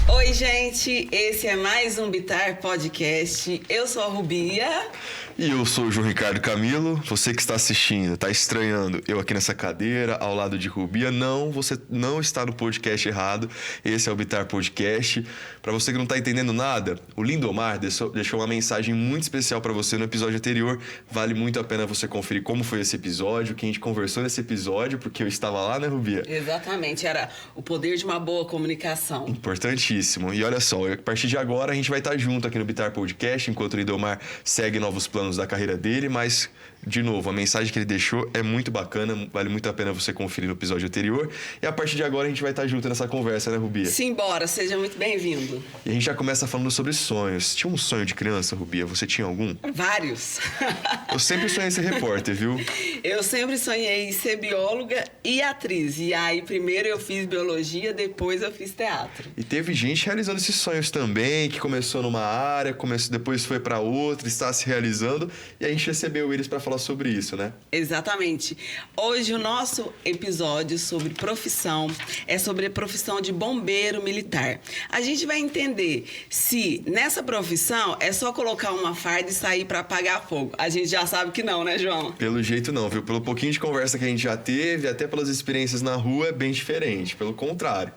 Oi, gente, esse é mais um Bitar Podcast. Eu sou a Rubia. E eu sou o João Ricardo Camilo. Você que está assistindo, está estranhando eu aqui nessa cadeira, ao lado de Rubia. Não, você não está no podcast errado. Esse é o Bitar Podcast. Para você que não está entendendo nada, o Lindomar deixou uma mensagem muito especial para você no episódio anterior. Vale muito a pena você conferir como foi esse episódio, o que a gente conversou nesse episódio, porque eu estava lá, né, Rubia? Exatamente, era o poder de uma boa comunicação. Importantíssimo. E olha só, a partir de agora a gente vai estar junto aqui no Bitar Podcast, enquanto o Lindomar segue novos planos da carreira dele, mas, de novo, a mensagem que ele deixou é muito bacana, vale muito a pena você conferir no episódio anterior. E a partir de agora a gente vai estar junto nessa conversa, né, Rubia? Simbora, seja muito bem-vindo. E a gente já começa falando sobre sonhos. Tinha um sonho de criança, Rubia? Você tinha algum? Vários. Eu sempre sonhei em ser repórter, viu? Eu sempre sonhei em ser bióloga e atriz. E aí, primeiro eu fiz biologia, depois eu fiz teatro. E teve gente realizando esses sonhos também, que começou numa área, depois foi para outra, está se realizando. E a gente recebeu eles para falar sobre isso, né? Exatamente. Hoje o nosso episódio sobre profissão é sobre a profissão de bombeiro militar. A gente vai entender se nessa profissão é só colocar uma farda e sair para apagar fogo. A gente já sabe que não, né, João? Pelo jeito não, viu? Pelo pouquinho de conversa que a gente já teve, até pelas experiências na rua, é bem diferente. Pelo contrário.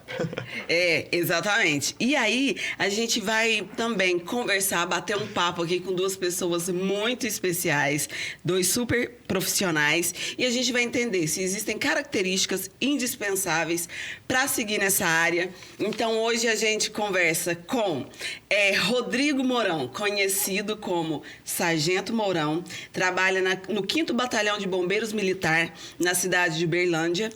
É, exatamente. E aí, a gente vai também conversar, bater um papo aqui com duas pessoas muito especiais, dois super profissionais, e a gente vai entender se existem características indispensáveis para seguir nessa área. Então, hoje a gente conversa com Rodrigo Mourão, conhecido como Sargento Mourão, trabalha no 5º Batalhão de Bombeiros Militar, na cidade de Berlândia,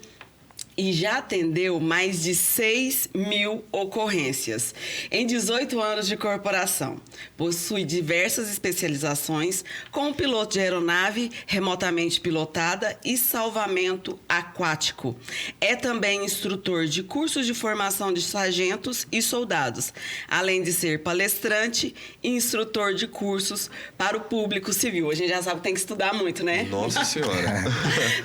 e já atendeu mais de 6.000 ocorrências em 18 anos de corporação. Possui diversas especializações como piloto de aeronave remotamente pilotada e salvamento aquático. É também instrutor de cursos de formação de sargentos e soldados, além de ser palestrante e instrutor de cursos para o público civil. A gente já sabe que tem que estudar muito, né? Nossa Senhora!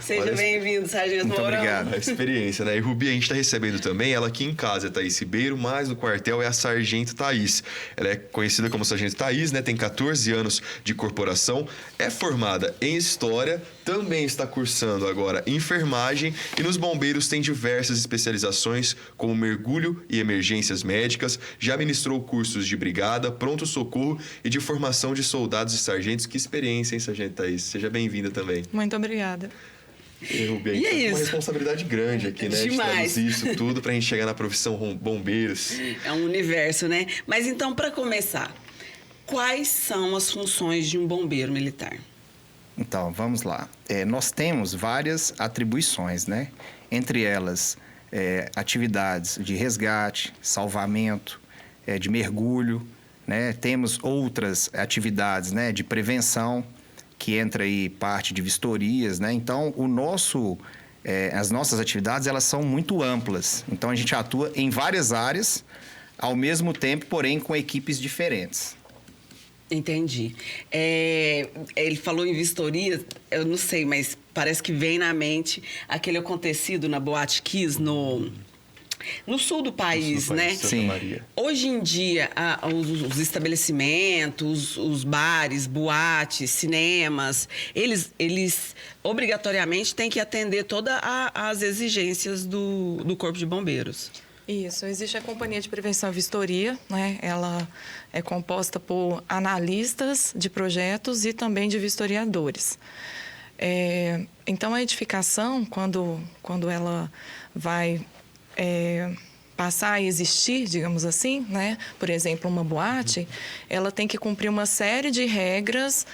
Seja bem-vindo, Sargento Mourão. Muito obrigado. A experiência, né? E Rubi, a gente está recebendo também, ela aqui em casa é Thaís Ribeiro, mas no quartel é a Sargento Thaís. Ela é conhecida como Sargento Thaís, né? Tem 14 anos de corporação, é formada em História, também está cursando agora enfermagem e nos bombeiros tem diversas especializações como mergulho e emergências médicas, já ministrou cursos de brigada, pronto-socorro e de formação de soldados e sargentos. Que experiência, hein, Sargento Thaís? Seja bem-vinda também. Muito obrigada. E é isso. Uma responsabilidade grande aqui, né? Demais. De isso tudo pra gente chegar na profissão bombeiros. É um universo, né? Mas então, para começar, quais são as funções de um bombeiro militar? Então, vamos lá. Nós temos várias atribuições, né? Entre elas, atividades de resgate, salvamento, de mergulho, né? Temos outras atividades, né? De prevenção, que entra aí parte de vistorias, né? Então, as nossas atividades, elas são muito amplas. Então, a gente atua em várias áreas, ao mesmo tempo, porém, com equipes diferentes. Entendi. Ele falou em vistoria, eu não sei, mas parece que vem na mente aquele acontecido na Boate Kiss, no sul do país, né? Sim. Hoje em dia, os estabelecimentos, os bares, boates, cinemas, eles obrigatoriamente têm que atender todas as exigências do Corpo de Bombeiros. Isso, existe a Companhia de Prevenção e Vistoria, né? Ela é composta por analistas de projetos e também de vistoriadores. Então, a edificação, quando ela vai passar a existir, digamos assim, né? Por exemplo, uma boate, ela tem que cumprir uma série de regras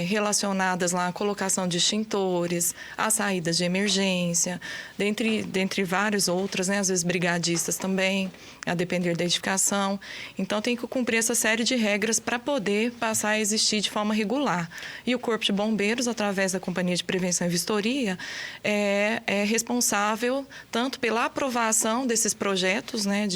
relacionadas lá à colocação de extintores, às saídas de emergência, dentre várias outras, né? Às vezes brigadistas também, a depender da edificação. Então, tem que cumprir essa série de regras para poder passar a existir de forma regular. E o Corpo de Bombeiros, através da Companhia de Prevenção e Vistoria, é responsável tanto pela aprovação desses projetos, né,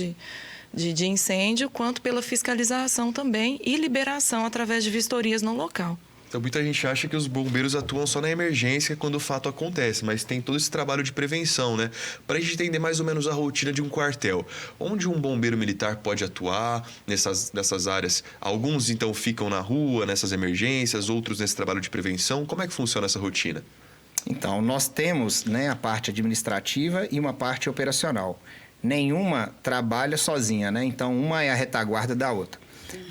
de incêndio, quanto pela fiscalização também e liberação através de vistorias no local. Então, muita gente acha que os bombeiros atuam só na emergência quando o fato acontece, mas tem todo esse trabalho de prevenção, né? Para a gente entender mais ou menos a rotina de um quartel. Onde um bombeiro militar pode atuar nessas áreas? Alguns, então, ficam na rua, nessas emergências, outros nesse trabalho de prevenção. Como é que funciona essa rotina? Então, nós temos, né, a parte administrativa e uma parte operacional. Nenhuma trabalha sozinha, né? Então, uma é a retaguarda da outra.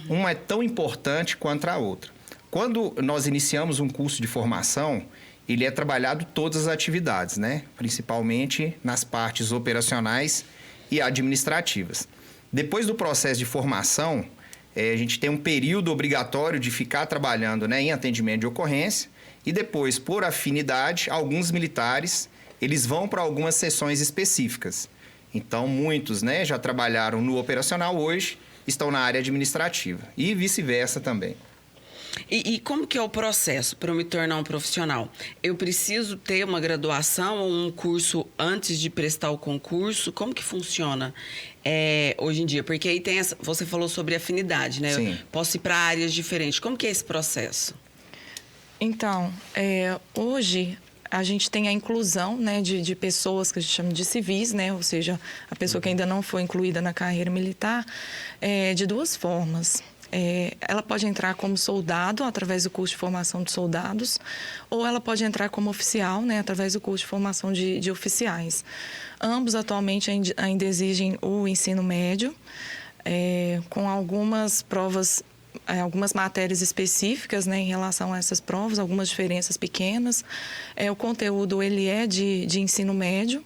Uma é tão importante quanto a outra. Quando nós iniciamos um curso de formação, ele é trabalhado todas as atividades, né? Principalmente nas partes operacionais e administrativas. Depois do processo de formação, a gente tem um período obrigatório de ficar trabalhando, né, em atendimento de ocorrência e depois, por afinidade, alguns militares eles vão para algumas sessões específicas. Então, muitos, né, já trabalharam no operacional hoje, estão na área administrativa e vice-versa também. E como que é o processo para eu me tornar um profissional? Eu preciso ter uma graduação ou um curso antes de prestar o concurso? Como que funciona hoje em dia? Porque aí tem você falou sobre afinidade, né? Sim. Eu posso ir para áreas diferentes. Como que é esse processo? Então, hoje a gente tem a inclusão, né, de pessoas que a gente chama de civis, né? Ou seja, a pessoa que ainda não foi incluída na carreira militar, de duas formas. Ela pode entrar como soldado, através do curso de formação de soldados, ou ela pode entrar como oficial, né, através do curso de formação de oficiais. Ambos, atualmente, ainda exigem o ensino médio, com algumas provas, algumas matérias específicas, né, em relação a essas provas, algumas diferenças pequenas. O conteúdo ele é de ensino médio.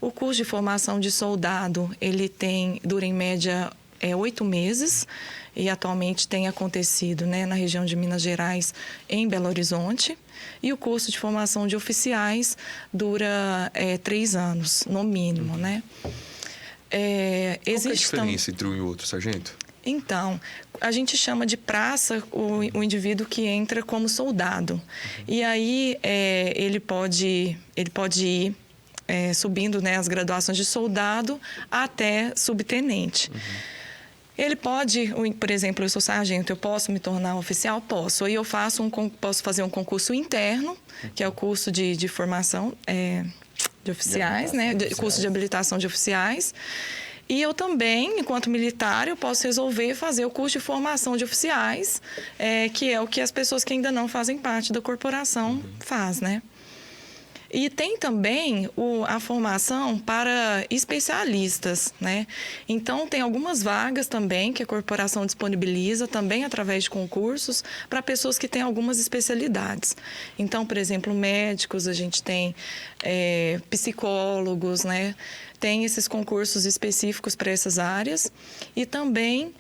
O curso de formação de soldado, ele dura em média 8 meses, e atualmente tem acontecido, né, na região de Minas Gerais, em Belo Horizonte. E o curso de formação de oficiais dura 3 anos, no mínimo, né? Qual é a diferença entre um e o outro, sargento? Então, a gente chama de praça o indivíduo que entra como soldado. E aí ele pode ir subindo, né, as graduações de soldado até subtenente. Ele pode, por exemplo, eu sou sargento, eu posso me tornar oficial? Posso. Aí eu posso fazer um concurso interno, que é o curso de formação de oficiais, né? Curso de habilitação de oficiais. E eu também, enquanto militar, eu posso resolver fazer o curso de formação de oficiais, que é o que as pessoas que ainda não fazem parte da corporação faz, né? E tem também a formação para especialistas, né? Então, tem algumas vagas também que a corporação disponibiliza, também através de concursos, para pessoas que têm algumas especialidades. Então, por exemplo, médicos, a gente tem psicólogos, né? Tem esses concursos específicos para essas áreas e também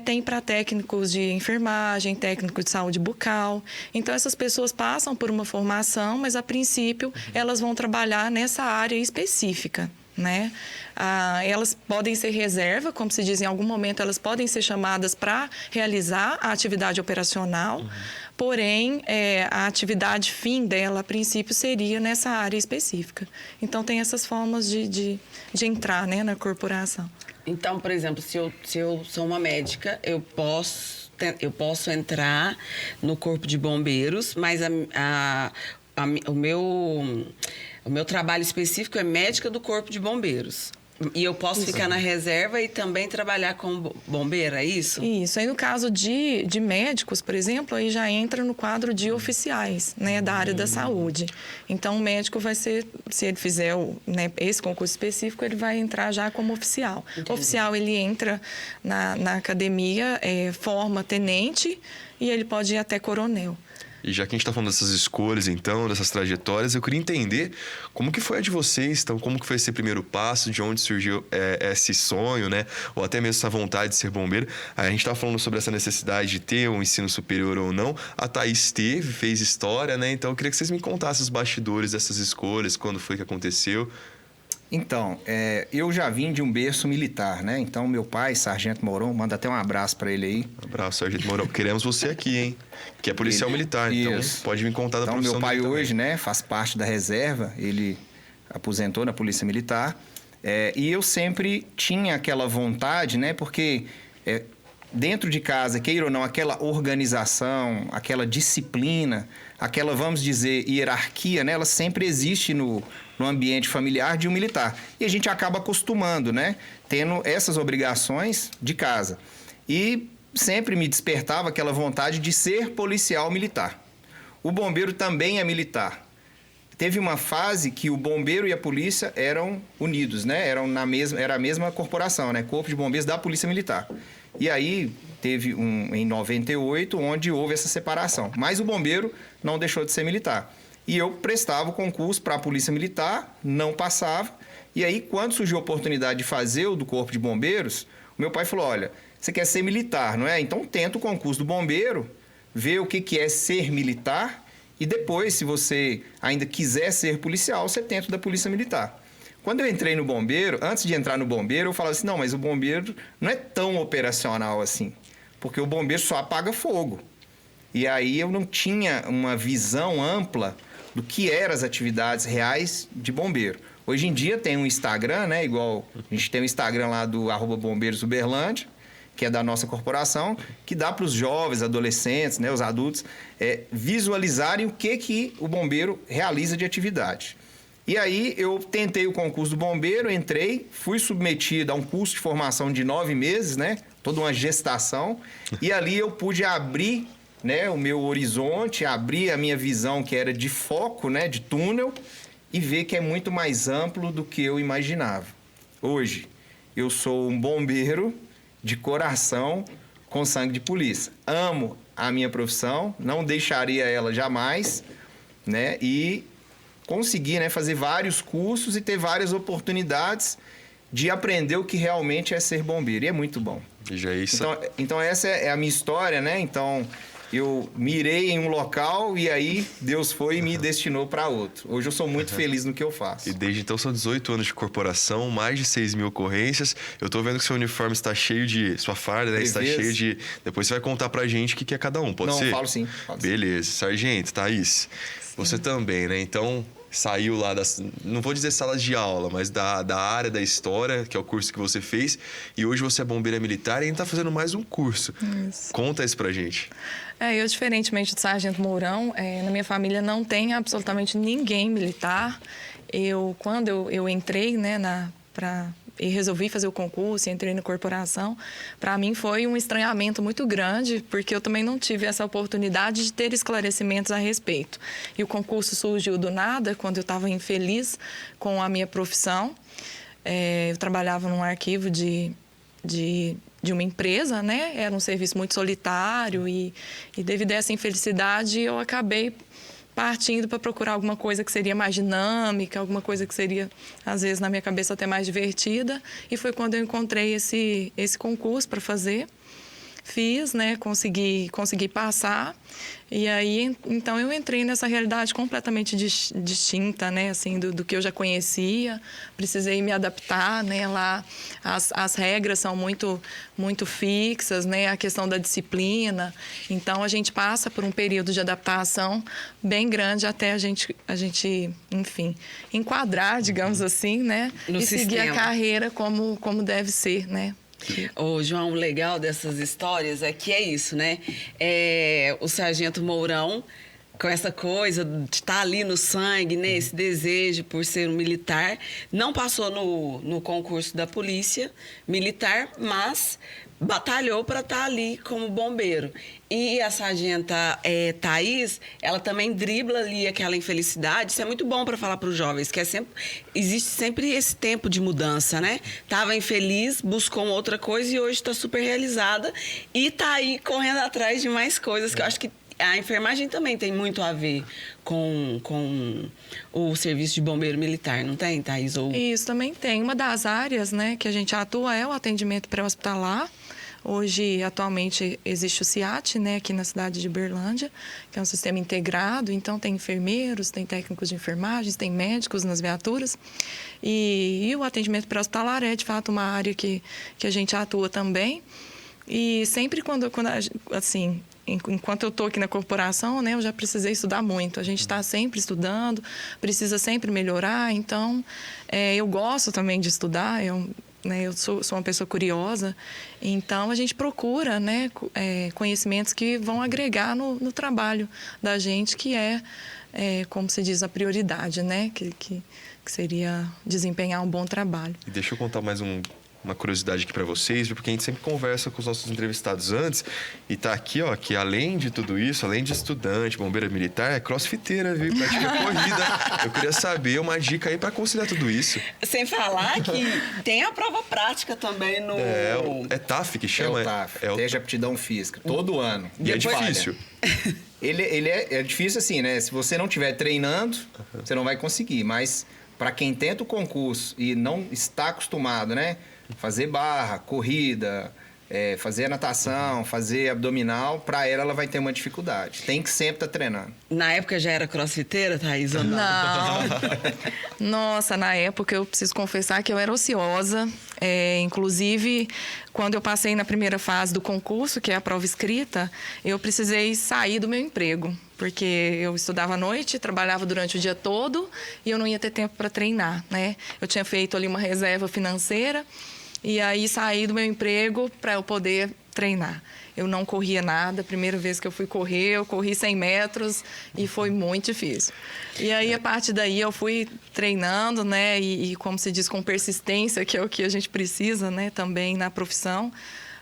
tem para técnicos de enfermagem, técnico de saúde bucal. Então, essas pessoas passam por uma formação, mas, a princípio, elas vão trabalhar nessa área específica, né? Elas podem ser reserva, como se diz, em algum momento elas podem ser chamadas para realizar a atividade operacional, porém, a atividade fim dela, a princípio, seria nessa área específica. Então, tem essas formas de entrar, né, na corporação. Então, por exemplo, se eu sou uma médica, eu posso entrar no Corpo de Bombeiros, mas o meu trabalho específico é médica do Corpo de Bombeiros. E eu posso ficar na reserva e também trabalhar como bombeira, é isso? Isso. Aí, no caso de médicos, por exemplo, aí já entra no quadro de oficiais, né, da área da saúde. Então, o médico vai ser, se ele fizer esse concurso específico, ele vai entrar já como oficial. Entendi. O oficial, ele entra na academia, forma tenente e ele pode ir até coronel. E já que a gente está falando dessas escolhas, então, dessas trajetórias, eu queria entender como que foi a de vocês, então, como que foi esse primeiro passo, de onde surgiu esse sonho, né? Ou até mesmo essa vontade de ser bombeiro. Aí a gente estava falando sobre essa necessidade de ter um ensino superior ou não. A Thaís fez história, né? Então, eu queria que vocês me contassem os bastidores dessas escolhas, quando foi que aconteceu. Então, eu já vim de um berço militar, né? Então, meu pai, Sargento Mourão, manda até um abraço para ele aí. Abraço, Sargento Mourão. Queremos você aqui, hein? Que é policial militar, então pode me contar da profissão. Então, meu pai hoje, né, faz parte da reserva, ele aposentou na Polícia Militar. E eu sempre tinha aquela vontade, né? Porque dentro de casa, queira ou não, aquela organização, aquela disciplina, aquela, vamos dizer, hierarquia, né? Ela sempre existe no ambiente familiar de um militar. E a gente acaba acostumando, né? Tendo essas obrigações de casa. E sempre me despertava aquela vontade de ser policial militar. O bombeiro também é militar. Teve uma fase que o bombeiro e a polícia eram unidos, né? Era a mesma corporação, né? Corpo de Bombeiros da Polícia Militar. E aí teve em 98, onde houve essa separação. Mas o bombeiro não deixou de ser militar. E eu prestava o concurso para a Polícia Militar, não passava. E aí, quando surgiu a oportunidade de fazer o do Corpo de Bombeiros, o meu pai falou, olha, você quer ser militar, não é? Então tenta o concurso do bombeiro, vê o que é ser militar e depois, se você ainda quiser ser policial, você tenta o da Polícia Militar. Quando eu entrei no bombeiro, antes de entrar no bombeiro, eu falava assim, não, mas o bombeiro não é tão operacional assim, porque o bombeiro só apaga fogo. E aí eu não tinha uma visão ampla do que eram as atividades reais de bombeiro. Hoje em dia tem um Instagram, né? Igual a gente tem o Instagram lá do @bombeirosUberlândia, que é da nossa corporação, que dá para os jovens, adolescentes, né, os adultos, visualizarem o que o bombeiro realiza de atividade. E aí eu tentei o concurso do bombeiro, entrei, fui submetido a um curso de formação de 9 meses, né? Toda uma gestação. E ali eu pude abrir, né, o meu horizonte, abrir a minha visão, que era de foco, né, de túnel, e ver que é muito mais amplo do que eu imaginava. Hoje, eu sou um bombeiro de coração com sangue de polícia. Amo a minha profissão, não deixaria ela jamais, né? E consegui, né, fazer vários cursos e ter várias oportunidades de aprender o que realmente é ser bombeiro. E é muito bom. Já é isso. Então essa é a minha história, né? Então eu mirei em um local e aí Deus foi e me destinou para outro. Hoje eu sou muito feliz no que eu faço. E desde então são 18 anos de corporação, mais de 6.000 ocorrências. Eu tô vendo que seu uniforme está cheio de... Sua farda, né? Está cheio de... Depois você vai contar pra gente o que é cada um, pode ser? Não, falo sim. Beleza. Sargento, Thaís, você também, né? Então... Saiu lá das, não vou dizer salas de aula, mas da área da história, que é o curso que você fez. E hoje você é bombeira militar e ainda está fazendo mais um curso. Isso. Conta isso pra gente. Eu, diferentemente do Sargento Mourão, na minha família não tem absolutamente ninguém militar. Quando eu entrei, né, e resolvi fazer o concurso e entrei na corporação, para mim foi um estranhamento muito grande, porque eu também não tive essa oportunidade de ter esclarecimentos a respeito. E o concurso surgiu do nada, quando eu estava infeliz com a minha profissão. Eu trabalhava num arquivo de uma empresa, né? Era um serviço muito solitário e devido a essa infelicidade eu acabei partindo para procurar alguma coisa que seria mais dinâmica, alguma coisa que seria, às vezes, na minha cabeça até mais divertida. E foi quando eu encontrei esse concurso para fazer. Fiz, né? Consegui passar. E aí, então, eu entrei nessa realidade completamente distinta, né? Assim, do que eu já conhecia. Precisei me adaptar, né? Lá as regras são muito, muito fixas, né? A questão da disciplina. Então, a gente passa por um período de adaptação bem grande até a gente enfim, enquadrar, digamos assim, né? No e sistema. Seguir a carreira como deve ser, né? Ô, João, o legal dessas histórias é que é isso, né? O Sargento Mourão, com essa coisa de estar ali no sangue, né? Esse desejo por ser um militar, não passou no concurso da Polícia Militar, mas batalhou para estar ali como bombeiro. E a sargenta Thaís, ela também dribla ali aquela infelicidade. Isso é muito bom para falar para os jovens, que existe sempre esse tempo de mudança, né? Tava infeliz, buscou uma outra coisa e hoje está super realizada e está aí correndo atrás de mais coisas, que eu acho que a enfermagem também tem muito a ver com o serviço de bombeiro militar, não tem, Thaís? Isso também tem. Uma das áreas, né, que a gente atua é o atendimento pré-hospitalar. Hoje, atualmente, existe o CIAT, né, aqui na cidade de Uberlândia, que é um sistema integrado. Então, tem enfermeiros, tem técnicos de enfermagem, tem médicos nas viaturas. E o atendimento pré-hospitalar é, de fato, uma área que a gente atua também. E sempre quando assim, enquanto eu estou aqui na corporação, né, eu já precisei estudar muito. A gente está sempre estudando, precisa sempre melhorar. Então, eu gosto também de estudar. Eu sou uma pessoa curiosa. Então, a gente procura, né, conhecimentos que vão agregar no trabalho da gente, que como se diz, a prioridade, né? Que seria desempenhar um bom trabalho. E deixa eu contar mais uma curiosidade aqui para vocês, porque a gente sempre conversa com os nossos entrevistados antes e tá aqui, ó, que além de tudo isso, além de estudante, bombeira militar, é crossfiteira, viu? Pratica corrida. Eu queria saber uma dica aí para conciliar tudo isso. Sem falar que tem a prova prática também no... É TAF que chama? É o TAF, Teste de Aptidão Física, todo ano. E é difícil. Ele é difícil assim, né? Se você não estiver treinando, você não vai conseguir. Mas para quem tenta o concurso e não está acostumado, né? Fazer barra, corrida, fazer natação, fazer abdominal, para ela vai ter uma dificuldade. Tem que sempre estar treinando. Na época já era crossfiteira, Thaís? Ou não? Nossa, na época eu preciso confessar que eu era ociosa. Inclusive, quando eu passei na primeira fase do concurso, que é a prova escrita, eu precisei sair do meu emprego. Porque eu estudava à noite, trabalhava durante o dia todo e eu não ia ter tempo para treinar, né? Eu tinha feito ali uma reserva financeira e aí saí do meu emprego para eu poder treinar. Eu não corria nada. A primeira vez que eu fui correr, eu corri 100 metros e foi muito difícil. E aí, a partir daí, eu fui treinando, né? E como se diz, com persistência, que é o que a gente precisa, né? Também na profissão.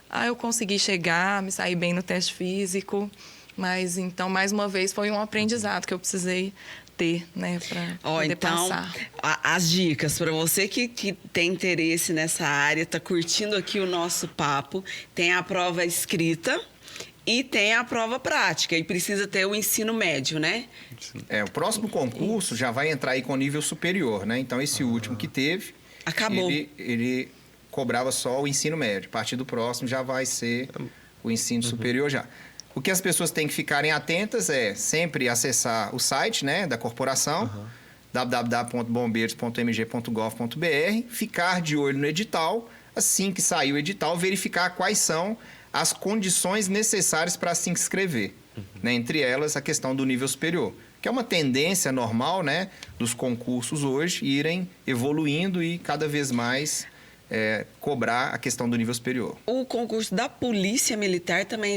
Aí eu consegui chegar, me sair bem no teste físico. Mas, então, mais uma vez, foi um aprendizado que eu precisei ter, né, para poder então, passar. As dicas para você que tem interesse nessa área, está curtindo aqui o nosso papo, tem a prova escrita e tem a prova prática, e precisa ter o ensino médio, né? O próximo concurso já vai entrar aí com nível superior, né? Então, esse último que teve... Acabou. Ele cobrava só o ensino médio. A partir do próximo já vai ser o ensino superior já. O que as pessoas têm que ficarem atentas é sempre acessar o site, né, da corporação, www.bombeiros.mg.gov.br, ficar de olho no edital, assim que sair o edital, verificar quais são as condições necessárias para se inscrever. Né, entre elas, a questão do nível superior, que é uma tendência normal, né, dos concursos hoje irem evoluindo e cada vez mais... cobrar a questão do nível superior. O concurso da Polícia Militar também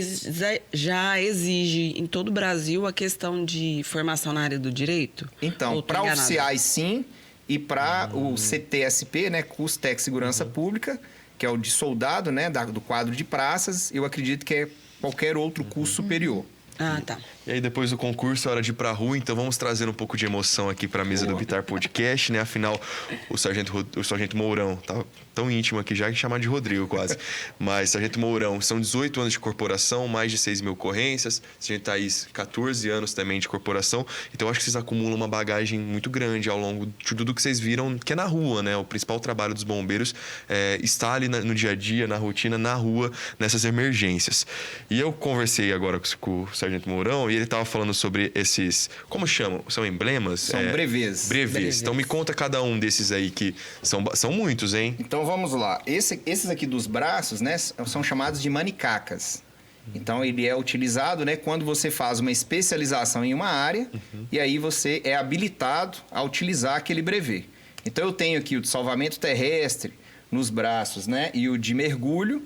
já exige em todo o Brasil a questão de formação na área do direito? Então, para oficiais, sim, e para o CTSP, né, Curso Técnico de Segurança Pública, que é o de soldado, né, do quadro de praças, eu acredito que é qualquer outro curso superior. Ah, tá. E aí, depois do concurso, é hora de ir pra rua, então vamos trazer um pouco de emoção aqui pra mesa do Bitar Podcast, né? Afinal, o Sargento Mourão tá tão íntimo aqui já que chamar de Rodrigo quase. Mas, Sargento Mourão, são 18 anos de corporação, mais de 6 mil ocorrências. Sargento Thaís, 14 anos também de corporação. Então, acho que vocês acumulam uma bagagem muito grande ao longo de tudo que vocês viram, que é na rua, né? O principal trabalho dos bombeiros está ali no dia a dia, na rotina, na rua, nessas emergências. E eu conversei agora com o Sargento Mourão e ele estava falando sobre esses... Como chamam? São emblemas? São brevês. Brevês. Então, me conta cada um desses aí, que são muitos, hein? Então, vamos lá. Esses aqui dos braços, né, são chamados de manicacas. Então, ele é utilizado, né, quando você faz uma especialização em uma área e aí você é habilitado a utilizar aquele brevê. Então, eu tenho aqui o de salvamento terrestre nos braços, né, e o de mergulho,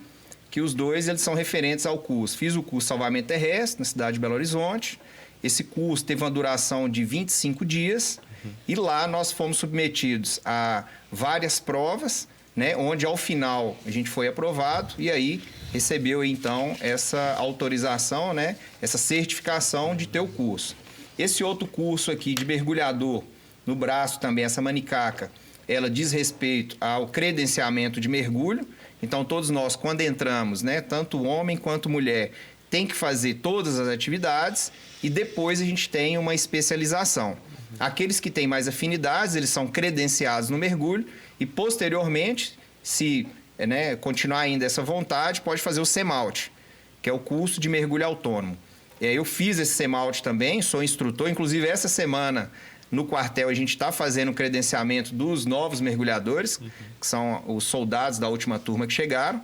que os dois eles são referentes ao curso. Fiz o curso de salvamento terrestre na cidade de Belo Horizonte. Esse curso teve uma duração de 25 dias e lá nós fomos submetidos a várias provas, né, onde ao final a gente foi aprovado e aí recebeu então essa autorização, né, essa certificação de ter o curso. Esse outro curso aqui de mergulhador no braço também, essa manicaca, ela diz respeito ao credenciamento de mergulho. Então, todos nós, quando entramos, né, tanto homem quanto mulher, tem que fazer todas as atividades e depois a gente tem uma especialização. Aqueles que têm mais afinidades, eles são credenciados no mergulho e, posteriormente, se continuar ainda essa vontade, pode fazer o CEMALT, que é o curso de mergulho autônomo. Eu fiz esse CEMALT também, sou instrutor, inclusive essa semana... No quartel, a gente está fazendo o credenciamento dos novos mergulhadores, que são os soldados da última turma que chegaram.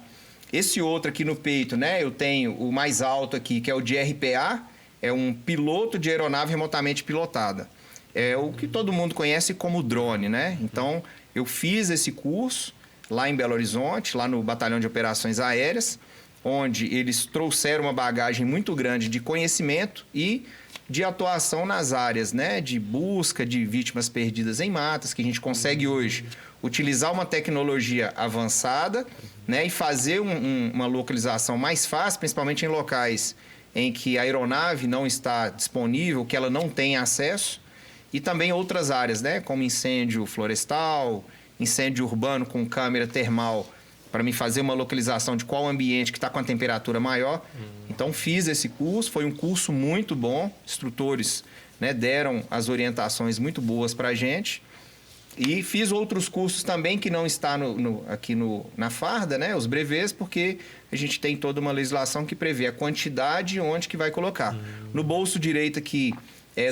Esse outro aqui no peito, né? Eu tenho o mais alto aqui, que é o de RPA, é um piloto de aeronave remotamente pilotada. É o que todo mundo conhece como drone, né? Então, eu fiz esse curso lá em Belo Horizonte, lá no Batalhão de Operações Aéreas, onde eles trouxeram uma bagagem muito grande de conhecimento e de atuação nas áreas, né? De busca de vítimas perdidas em matas, que a gente consegue hoje utilizar uma tecnologia avançada, né? E fazer uma localização mais fácil, principalmente em locais em que a aeronave não está disponível, que ela não tem acesso. E também outras áreas, né? Como incêndio florestal, incêndio urbano com câmera termal, para me fazer uma localização de qual ambiente que está com a temperatura maior. Então, fiz esse curso, foi um curso muito bom, instrutores, né, deram as orientações muito boas para a gente. E fiz outros cursos também que não está aqui na farda, né, os brevês, porque a gente tem toda uma legislação que prevê a quantidade e onde que vai colocar. No bolso direito aqui,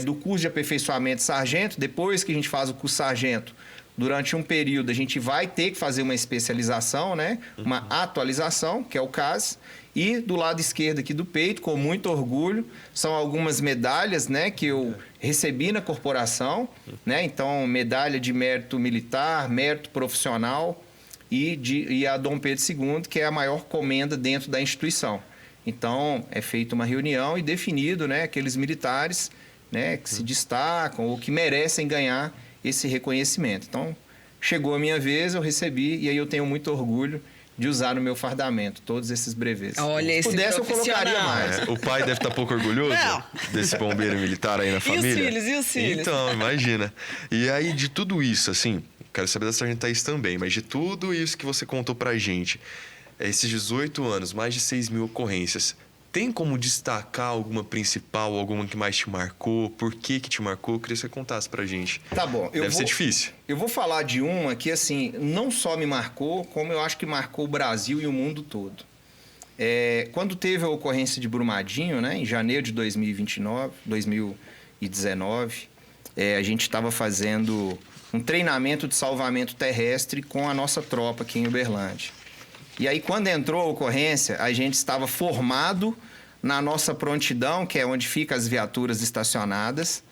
do curso de aperfeiçoamento sargento, depois que a gente faz o curso sargento, durante um período a gente vai ter que fazer uma especialização, né? Uma atualização, que é o caso. E do lado esquerdo aqui do peito, com muito orgulho, são algumas medalhas, né, que eu recebi na corporação, né? Então, medalha de mérito militar, mérito profissional e a Dom Pedro II, que é a maior comenda dentro da instituição. Então, é feita uma reunião e definido, né, aqueles militares, né, que se destacam ou que merecem ganhar esse reconhecimento. Então, chegou a minha vez, eu recebi, e aí eu tenho muito orgulho de usar no meu fardamento todos esses brevês. Olha, se esse pudesse, eu colocaria mais. O pai deve estar pouco orgulhoso desse bombeiro militar aí na família. E os filhos? Então, imagina. E aí, de tudo isso, assim, quero saber da Sargento Thaís também, mas de tudo isso que você contou pra gente, esses 18 anos, mais de 6.000 ocorrências, tem como destacar alguma principal, alguma que mais te marcou? Por que te marcou? Eu queria que você contasse pra gente. Tá bom. Deve ser difícil. Eu vou falar de uma que, assim, não só me marcou, como eu acho que marcou o Brasil e o mundo todo. Quando teve a ocorrência de Brumadinho, né, em janeiro de 2019, a gente estava fazendo um treinamento de salvamento terrestre com a nossa tropa aqui em Uberlândia. E aí, quando entrou a ocorrência, a gente estava formado na nossa prontidão, que é onde ficam as viaturas estacionadas,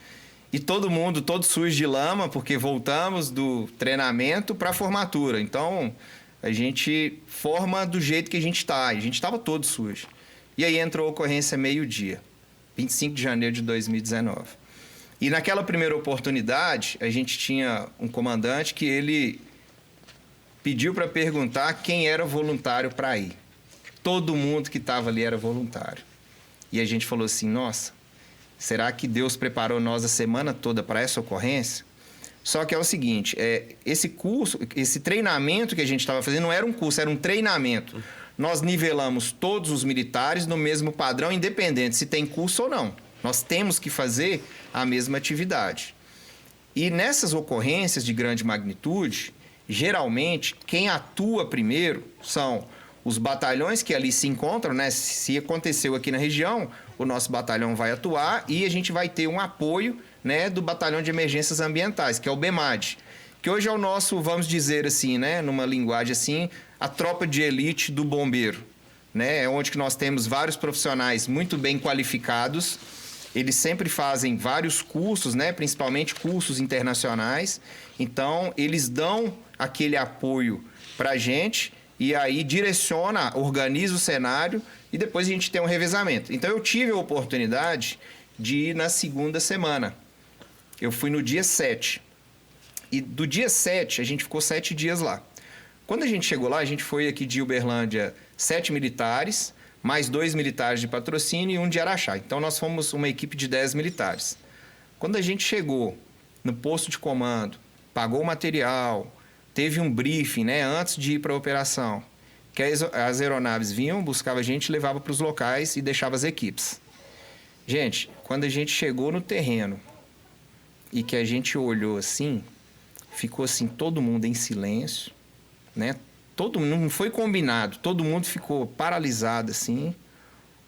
e todo mundo, todo sujo de lama, porque voltamos do treinamento para a formatura. Então, a gente forma do jeito que a gente está, a gente estava todo sujo. E aí entrou a ocorrência meio-dia, 25 de janeiro de 2019. E naquela primeira oportunidade, a gente tinha um comandante que ele pediu para perguntar quem era voluntário para ir. Todo mundo que estava ali era voluntário. E a gente falou assim, nossa, será que Deus preparou nós a semana toda para essa ocorrência? Só que é o seguinte, esse curso, esse treinamento que a gente estava fazendo não era um curso, era um treinamento. Nós nivelamos todos os militares no mesmo padrão, independente se tem curso ou não. Nós temos que fazer a mesma atividade. E nessas ocorrências de grande magnitude, geralmente, quem atua primeiro são os batalhões que ali se encontram, né? Se aconteceu aqui na região, o nosso batalhão vai atuar e a gente vai ter um apoio, né, do Batalhão de Emergências Ambientais, que é o BEMAD, que hoje é o nosso, vamos dizer assim, né, numa linguagem assim, a tropa de elite do bombeiro, né? É onde que nós temos vários profissionais muito bem qualificados. Eles sempre fazem vários cursos, né, principalmente cursos internacionais. Então, eles dão aquele apoio para a gente e aí direciona, organiza o cenário e depois a gente tem um revezamento. Então, eu tive a oportunidade de ir na segunda semana. Eu fui no dia 7. E do dia 7, a gente ficou 7 dias lá. Quando a gente chegou lá, a gente foi aqui de Uberlândia 7 militares, mais 2 militares de patrocínio e 1 de Araxá. Então, nós fomos uma equipe de 10 militares. Quando a gente chegou no posto de comando, pagou o material, teve um briefing, né, antes de ir para a operação, que as aeronaves vinham, buscavam a gente, levava para os locais e deixava as equipes. Gente, quando a gente chegou no terreno e que a gente olhou assim, ficou assim, todo mundo em silêncio, né? Não foi combinado, todo mundo ficou paralisado assim,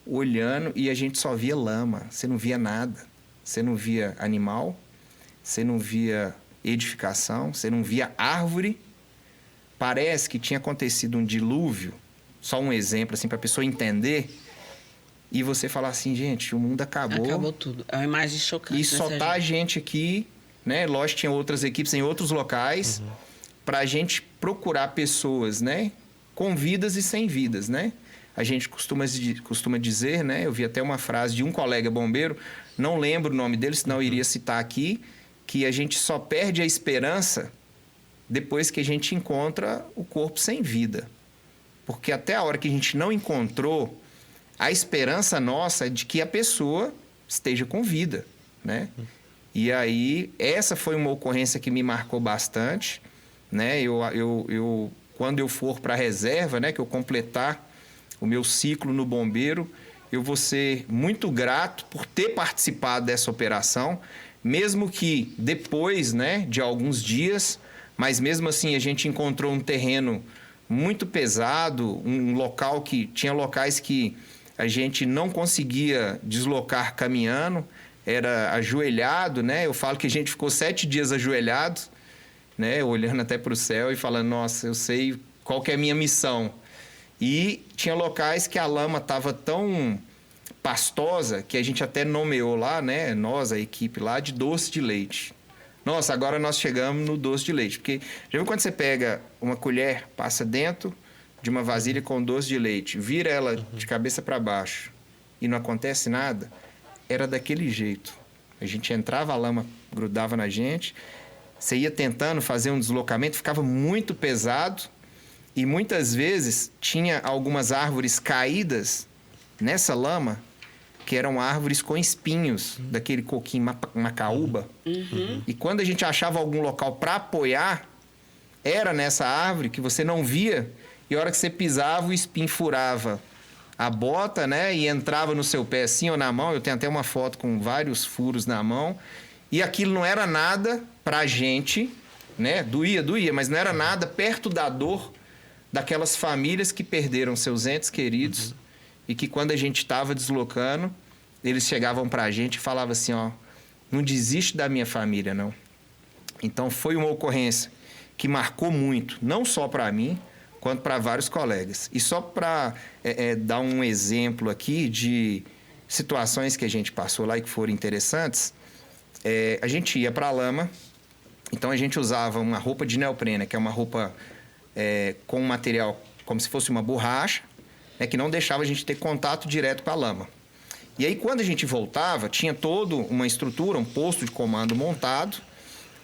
olhando, e a gente só via lama, você não via nada. Você não via animal, você não via edificação, você não via árvore. Parece que tinha acontecido um dilúvio só um exemplo, assim, para a pessoa entender, e você falar assim, gente, o mundo acabou. Acabou tudo. É uma imagem chocante. E só tá a gente aqui, né? Lógico, tinha outras equipes em outros locais, para a gente procurar pessoas, né? Com vidas e sem vidas, né? A gente costuma dizer, né? Eu vi até uma frase de um colega bombeiro, não lembro o nome dele, senão eu iria citar aqui, que a gente só perde a esperança depois que a gente encontra o corpo sem vida. Porque até a hora que a gente não encontrou, a esperança nossa é de que a pessoa esteja com vida, né? E aí, essa foi uma ocorrência que me marcou bastante, né? Quando eu for para a reserva, né? Que eu completar o meu ciclo no bombeiro, eu vou ser muito grato por ter participado dessa operação, mesmo que depois, né? De alguns dias, mas mesmo assim a gente encontrou um terreno muito pesado, um local que... Tinha locais que a gente não conseguia deslocar caminhando, era ajoelhado, né? Eu falo que a gente ficou 7 dias ajoelhado, né? Olhando até para o céu e falando, nossa, eu sei qual que é a minha missão. E tinha locais que a lama estava tão pastosa que a gente até nomeou lá, né? Nós, a equipe lá, de doce de leite. Nossa, agora nós chegamos no doce de leite. Porque já viu quando você pega uma colher, passa dentro de uma vasilha com doce de leite, vira ela de cabeça para baixo e não acontece nada? Era daquele jeito. A gente entrava, a lama grudava na gente, você ia tentando fazer um deslocamento, ficava muito pesado e muitas vezes tinha algumas árvores caídas nessa lama que eram árvores com espinhos, daquele coquinho macaúba. E quando a gente achava algum local para apoiar, era nessa árvore que você não via, e a hora que você pisava, o espinho furava a bota, né? E entrava no seu pé assim ou na mão. Eu tenho até uma foto com vários furos na mão. E aquilo não era nada pra gente, né? Doía, mas não era nada perto da dor daquelas famílias que perderam seus entes queridos e que quando a gente estava deslocando, eles chegavam pra gente e falavam assim, ó, não desiste da minha família, não. Então foi uma ocorrência que marcou muito, não só para mim, quanto para vários colegas. E só para dar um exemplo aqui de situações que a gente passou lá e que foram interessantes, a gente ia para a lama, então a gente usava uma roupa de neoprene, que é uma roupa com um material como se fosse uma borracha, né, que não deixava a gente ter contato direto com a lama. E aí, quando a gente voltava, tinha toda uma estrutura, um posto de comando montado,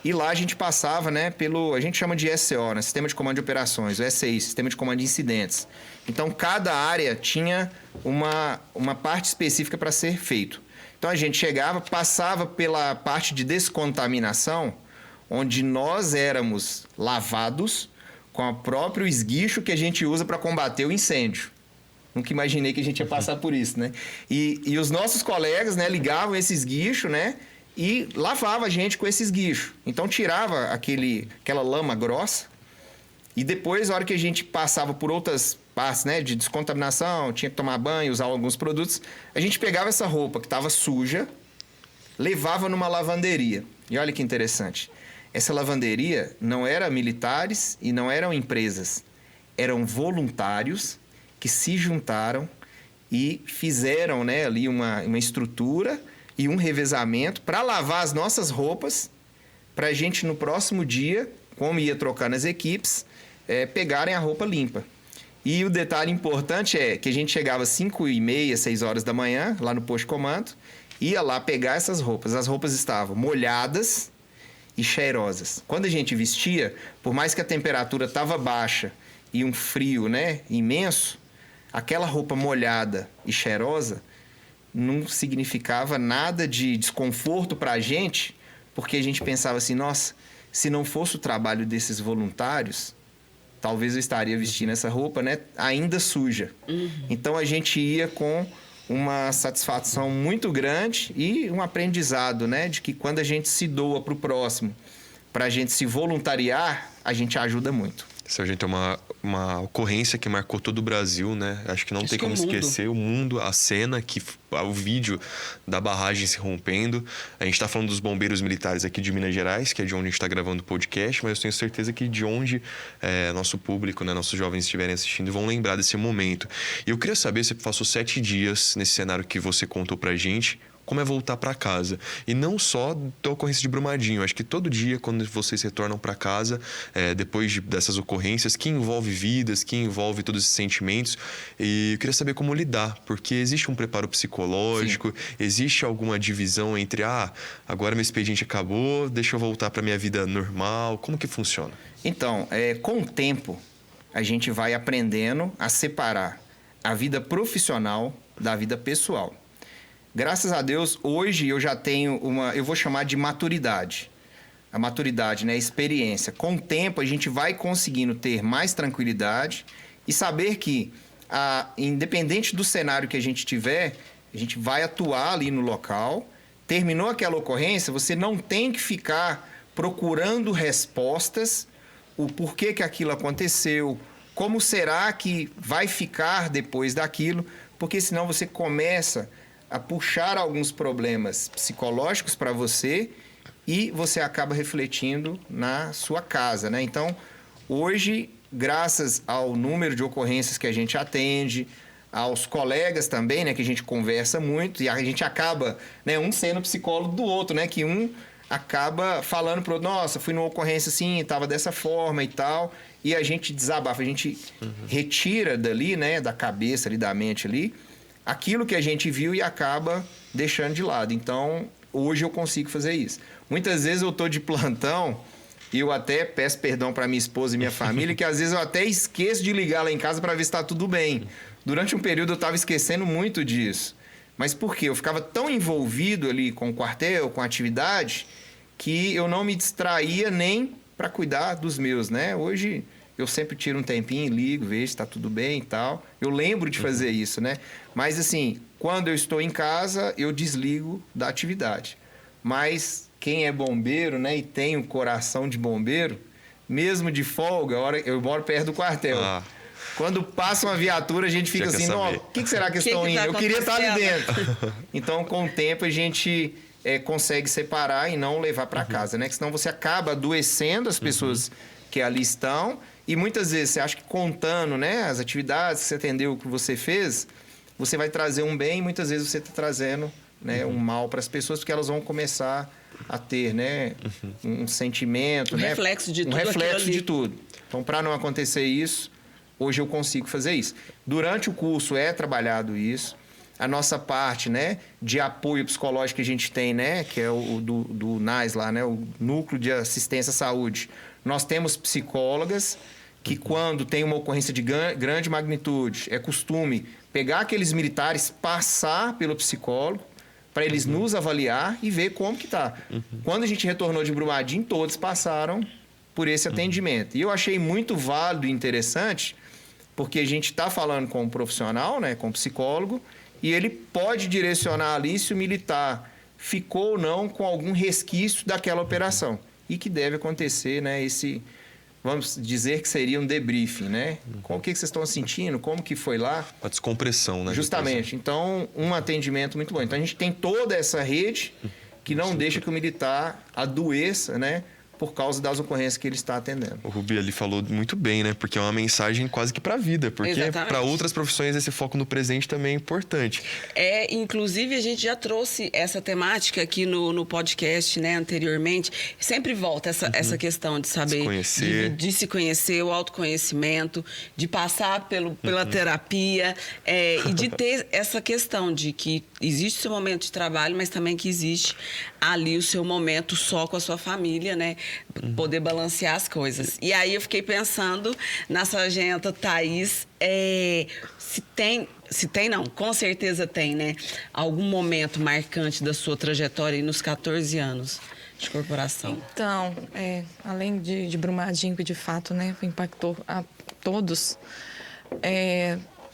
e lá a gente passava, né, a gente chama de SCO, né, Sistema de Comando de Operações, o SCI, Sistema de Comando de Incidentes. Então, cada área tinha uma parte específica para ser feito. Então, a gente chegava, passava pela parte de descontaminação, onde nós éramos lavados com o próprio esguicho que a gente usa para combater o incêndio. Nunca imaginei que a gente ia passar por isso, né? E os nossos colegas, né, ligavam esse esguicho, né, e lavava a gente com esse esguicho. Então, tirava aquela lama grossa e depois, na hora que a gente passava por outras partes, né, de descontaminação, tinha que tomar banho, usar alguns produtos, a gente pegava essa roupa que estava suja, levava numa lavanderia. E olha que interessante. Essa lavanderia não era militares e não eram empresas. Eram voluntários que se juntaram e fizeram, né, ali uma estrutura e um revezamento para lavar as nossas roupas, para a gente no próximo dia, como ia trocar nas equipes, pegarem a roupa limpa. E o detalhe importante é que a gente chegava às 5h30, 6 horas da manhã, lá no posto de comando, ia lá pegar essas roupas. As roupas estavam molhadas e cheirosas. Quando a gente vestia, por mais que a temperatura estava baixa e um frio, né, imenso, aquela roupa molhada e cheirosa não significava nada de desconforto para a gente, porque a gente pensava assim, nossa, se não fosse o trabalho desses voluntários, talvez eu estaria vestindo essa roupa, né, ainda suja. Então a gente ia com uma satisfação muito grande e um aprendizado, né, de que quando a gente se doa para o próximo, para a gente se voluntariar, a gente ajuda muito. Sargento, é uma ocorrência que marcou todo o Brasil, né? Acho que não tem como esquecer o mundo, a cena, o vídeo da barragem se rompendo. A gente está falando dos bombeiros militares aqui de Minas Gerais, que é de onde a gente está gravando o podcast, mas eu tenho certeza que de onde nosso público, né, nossos jovens estiverem assistindo, vão lembrar desse momento. E eu queria saber, você passou 7 dias nesse cenário que você contou pra gente, como é voltar para casa. E não só da ocorrência de Brumadinho. Acho que todo dia, quando vocês retornam para casa, depois dessas ocorrências, que envolve vidas, que envolve todos esses sentimentos. E eu queria saber como lidar, porque existe um preparo psicológico, sim, existe alguma divisão entre, agora meu expediente acabou, deixa eu voltar para minha vida normal. Como que funciona? Então, com o tempo, a gente vai aprendendo a separar a vida profissional da vida pessoal. Graças a Deus, hoje eu já tenho eu vou chamar de maturidade. A maturidade, né? A experiência. Com o tempo, a gente vai conseguindo ter mais tranquilidade e saber que, independente do cenário que a gente tiver, a gente vai atuar ali no local. Terminou aquela ocorrência, você não tem que ficar procurando respostas, o porquê que aquilo aconteceu, como será que vai ficar depois daquilo, porque senão você começa a puxar alguns problemas psicológicos para você e você acaba refletindo na sua casa, né? Então, hoje, graças ao número de ocorrências que a gente atende, aos colegas também, né, que a gente conversa muito, e a gente acaba, né, um sendo psicólogo do outro, né, que um acaba falando pro outro, nossa, fui numa ocorrência assim, estava dessa forma e tal, e a gente desabafa, a gente retira dali, né, da cabeça ali, da mente ali, aquilo que a gente viu e acaba deixando de lado. Então, hoje eu consigo fazer isso. Muitas vezes eu tô de plantão e eu até peço perdão para minha esposa e minha família, que às vezes eu até esqueço de ligar lá em casa para ver se está tudo bem. Durante um período eu estava esquecendo muito disso. Mas por quê? Eu ficava tão envolvido ali com o quartel, com a atividade, que eu não me distraía nem para cuidar dos meus, né? Hoje eu sempre tiro um tempinho, ligo, vejo se está tudo bem e tal. Eu lembro de fazer isso, né? Mas, assim, quando eu estou em casa, eu desligo da atividade. Mas quem é bombeiro, né, e tem o coração de bombeiro, mesmo de folga, eu moro perto do quartel. Quando passa uma viatura, a gente fica assim, o que será que estão indo? Eu queria estar ali dentro. Então, com o tempo, a gente consegue separar e não levar para casa, né? Porque senão você acaba adoecendo as pessoas que ali estão. E muitas vezes você acha que contando, né, as atividades que você atendeu, o que você fez, você vai trazer um bem e muitas vezes você está trazendo, né, um mal para as pessoas, porque elas vão começar a ter, né, um sentimento, né, reflexo de tudo. Um reflexo de tudo. Então, para não acontecer isso, hoje eu consigo fazer isso. Durante o curso é trabalhado isso. A nossa parte, né, de apoio psicológico que a gente tem, né, que é o do NAS lá, né, o Núcleo de Assistência à Saúde. Nós temos psicólogas que, quando tem uma ocorrência de grande magnitude, é costume pegar aqueles militares, passar pelo psicólogo, para eles nos avaliar e ver como que tá. Quando a gente retornou de Brumadinho, todos passaram por esse atendimento. E eu achei muito válido e interessante, porque a gente está falando com um profissional, né, com um psicólogo, e ele pode direcionar ali se o militar ficou ou não com algum resquício daquela operação. E que deve acontecer, né, vamos dizer que seria um debriefing, né? O que vocês estão sentindo? Como que foi lá? A descompressão, né? Justamente. Então, um atendimento muito bom. Então, a gente tem toda essa rede que não deixa que o militar adoeça, né, por causa das ocorrências que ele está atendendo. O Rubi ali falou muito bem, né? Porque é uma mensagem quase que para a vida. Porque para outras profissões esse foco no presente também é importante. Inclusive, a gente já trouxe essa temática aqui no podcast, né, anteriormente. Sempre volta essa questão de saber... De se conhecer, o autoconhecimento, de passar pela terapia e de ter essa questão de que existe o seu momento de trabalho, mas também que existe ali o seu momento só com a sua família, né? Poder balancear as coisas. E aí eu fiquei pensando na sargenta Thaís, se tem não, com certeza tem, né? Algum momento marcante da sua trajetória aí nos 14 anos de corporação. Então, além de Brumadinho, que de fato, né, impactou a todos,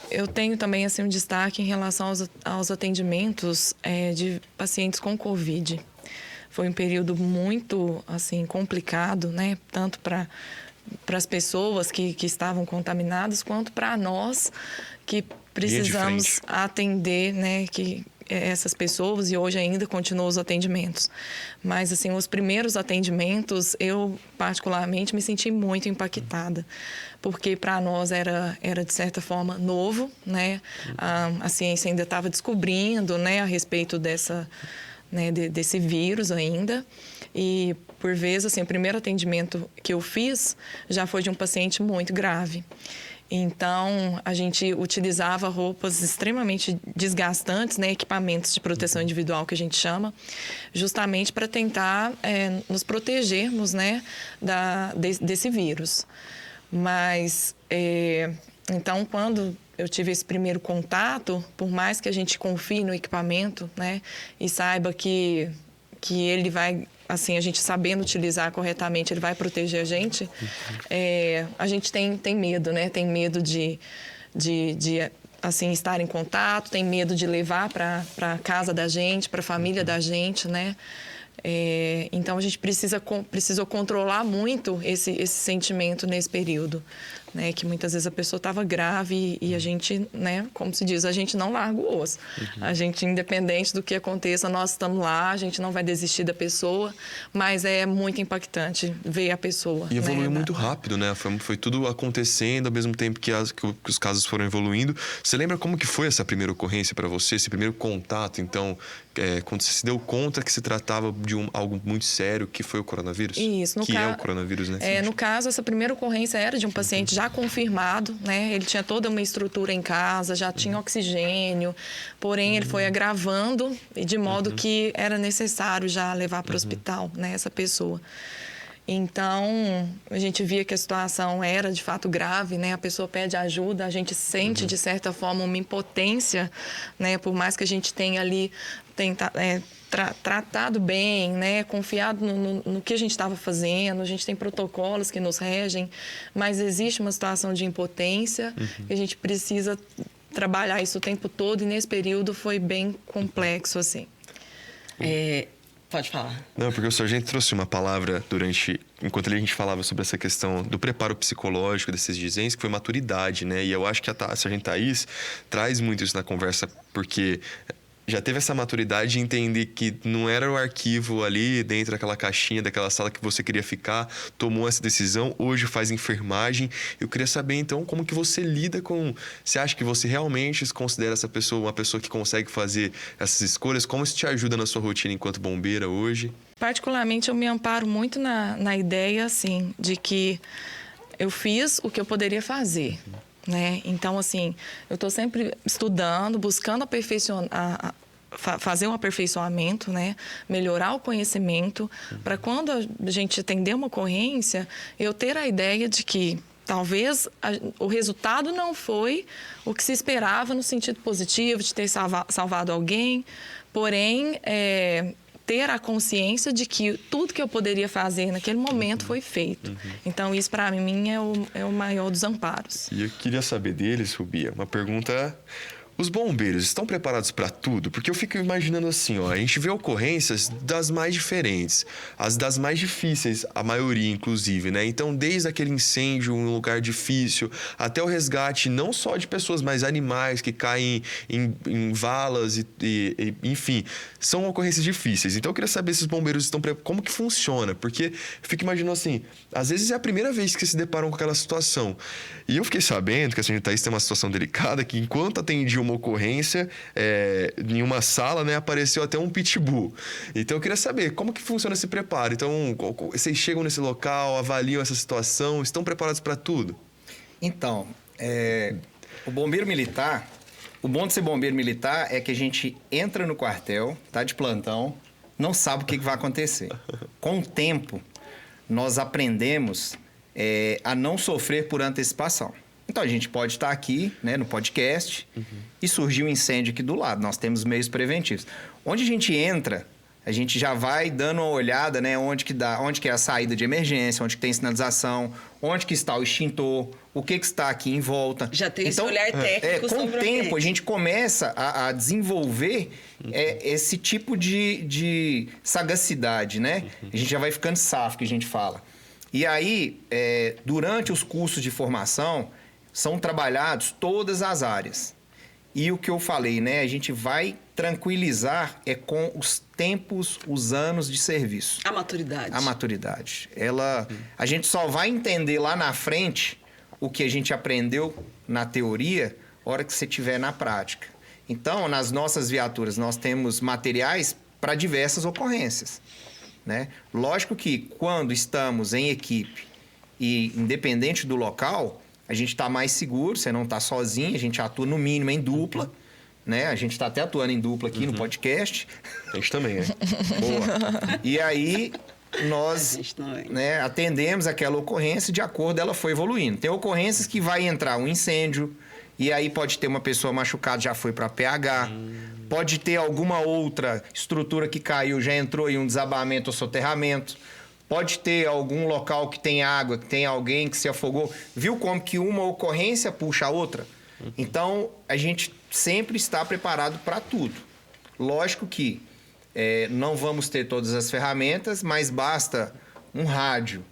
eu tenho também assim, um destaque em relação aos atendimentos de pacientes com Covid. Foi um período muito assim, complicado, né? Tanto para as pessoas que estavam contaminadas, quanto para nós que precisamos atender, né, essas pessoas, e hoje ainda continuam os atendimentos. Mas, assim, os primeiros atendimentos, eu particularmente me senti muito impactada, porque para nós era de certa forma novo, né? A ciência ainda estava descobrindo, né, a respeito desse vírus ainda. E, por vezes, assim, o primeiro atendimento que eu fiz já foi de um paciente muito grave. Então, a gente utilizava roupas extremamente desgastantes, né, equipamentos de proteção individual, que a gente chama, justamente para tentar nos protegermos, né, desse vírus. Mas, então, quando eu tive esse primeiro contato, por mais que a gente confie no equipamento, né, e saiba que ele vai, assim, a gente sabendo utilizar corretamente, ele vai proteger a gente tem medo, né? Tem medo de assim, estar em contato, tem medo de levar para a casa da gente, para a família da gente, né? Então, a gente precisou controlar muito esse sentimento nesse período, né? Que muitas vezes a pessoa estava grave e a gente, né? Como se diz, a gente não larga o osso. A gente, independente do que aconteça, nós estamos lá, a gente não vai desistir da pessoa, mas é muito impactante ver a pessoa. E evoluiu muito rápido, né? Foi tudo acontecendo ao mesmo tempo que os casos foram evoluindo. Você lembra como que foi essa primeira ocorrência para você, esse primeiro contato, então, quando você se deu conta que se tratava de algo muito sério, que foi o coronavírus? Isso. É o coronavírus, né? No caso, essa primeira ocorrência era de um paciente já confirmado, né? Ele tinha toda uma estrutura em casa, já tinha oxigênio, porém ele foi agravando de modo que era necessário já levar para o hospital, né, essa pessoa. Então, a gente via que a situação era de fato grave, né? A pessoa pede ajuda, a gente sente de certa forma uma impotência, né? Por mais que a gente tenha ali tratado bem, né? Confiado no que a gente estava fazendo, a gente tem protocolos que nos regem, mas existe uma situação de impotência que a gente precisa trabalhar isso o tempo todo, e nesse período foi bem complexo, assim. Pode falar. Não, porque o sargento trouxe uma palavra enquanto a gente falava sobre essa questão do preparo psicológico desses dizentes, que foi maturidade, né? E eu acho que a sargento Thaís traz muito isso na conversa, porque já teve essa maturidade de entender que não era o arquivo ali dentro daquela caixinha, daquela sala que você queria ficar, tomou essa decisão, hoje faz enfermagem. Eu queria saber, então, como que você lida com... Você acha que você realmente se considera essa pessoa uma pessoa que consegue fazer essas escolhas? Como isso te ajuda na sua rotina enquanto bombeira hoje? Particularmente, eu me amparo muito na ideia, assim, de que eu fiz o que eu poderia fazer, né? Então, assim, eu estou sempre estudando, buscando fazer um aperfeiçoamento, né? Melhorar o conhecimento, para quando a gente atender uma ocorrência, eu ter a ideia de que talvez o resultado não foi o que se esperava no sentido positivo, de ter salvado alguém, porém, ter a consciência de que tudo que eu poderia fazer naquele momento foi feito. Então, isso, para mim, é o maior dos amparos. E eu queria saber deles, Rubia, uma pergunta... Os bombeiros estão preparados para tudo? Porque eu fico imaginando assim, ó, a gente vê ocorrências das mais diferentes, as das mais difíceis, a maioria, inclusive, né? Então, desde aquele incêndio em um lugar difícil, até o resgate não só de pessoas, mas animais que caem em valas e enfim, são ocorrências difíceis. Então, eu queria saber se os bombeiros estão preparados, como que funciona? Porque eu fico imaginando assim, às vezes é a primeira vez que se deparam com aquela situação. E eu fiquei sabendo que a Sargento Thaís tem uma situação delicada, que enquanto atendia uma ocorrência, em uma sala, né, apareceu até um pitbull. Então, eu queria saber como que funciona esse preparo. Então, vocês chegam nesse local, avaliam essa situação, estão preparados para tudo? Então, o bombeiro militar, o bom de ser bombeiro militar é que a gente entra no quartel, tá de plantão, não sabe o que vai acontecer. Com o tempo, nós aprendemos a não sofrer por antecipação. Então, a gente pode estar aqui, né, no podcast, e surgiu um incêndio aqui do lado. Nós temos meios preventivos. Onde a gente entra, a gente já vai dando uma olhada, né, onde que é a saída de emergência, onde que tem sinalização, onde que está o extintor, o que está aqui em volta. Já tem esse olhar técnico com sobre o tempo, a gente começa a desenvolver esse tipo de sagacidade, né? A gente já vai ficando safo, que a gente fala. E aí, durante os cursos de formação, são trabalhados todas as áreas. E o que eu falei, né? A gente vai tranquilizar com os tempos, os anos de serviço. A maturidade. A maturidade. A gente só vai entender lá na frente o que a gente aprendeu na teoria, hora que você estiver na prática. Então, nas nossas viaturas, nós temos materiais para diversas ocorrências, né? Lógico que quando estamos em equipe e independente do local, a gente está mais seguro, você não está sozinho, a gente atua no mínimo em dupla, né? A gente está até atuando em dupla aqui no podcast. A gente também, né? Boa. E aí nós, né, atendemos aquela ocorrência de acordo, ela foi evoluindo. Tem ocorrências que vai entrar um incêndio, e aí pode ter uma pessoa machucada, já foi para PH. Pode ter alguma outra estrutura que caiu, já entrou em um desabamento ou soterramento. Pode ter algum local que tem água, que tem alguém que se afogou. Viu como que uma ocorrência puxa a outra? Então, a gente sempre está preparado para tudo. Lógico que não vamos ter todas as ferramentas, mas basta um rádio,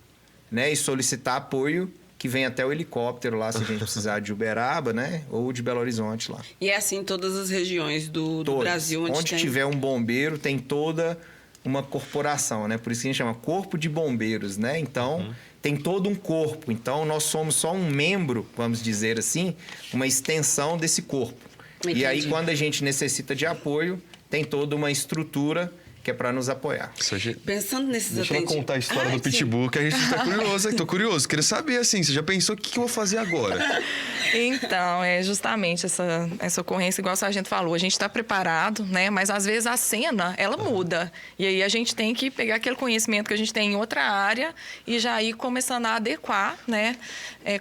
né? E solicitar apoio, que vem até o helicóptero lá, se a gente precisar de Uberaba, né? Ou de Belo Horizonte lá. E é assim em todas as regiões do Brasil. Onde tiver um bombeiro, tem toda uma corporação, né? Por isso que a gente chama Corpo de Bombeiros, né? Então, tem todo um corpo. Então, nós somos só um membro, vamos dizer assim, uma extensão desse corpo. Entendi. E aí, quando a gente necessita de apoio, tem toda uma estrutura que é para nos apoiar. Pensando nesses Deixa eu contar a história do Pitbull, que a gente tá curioso. Tô curioso, queria saber, assim, você já pensou o que eu vou fazer agora? Então, é justamente essa ocorrência, igual o sargento falou, a gente está preparado, né? Mas às vezes a cena, ela muda. E aí a gente tem que pegar aquele conhecimento que a gente tem em outra área e já ir começando a adequar, né?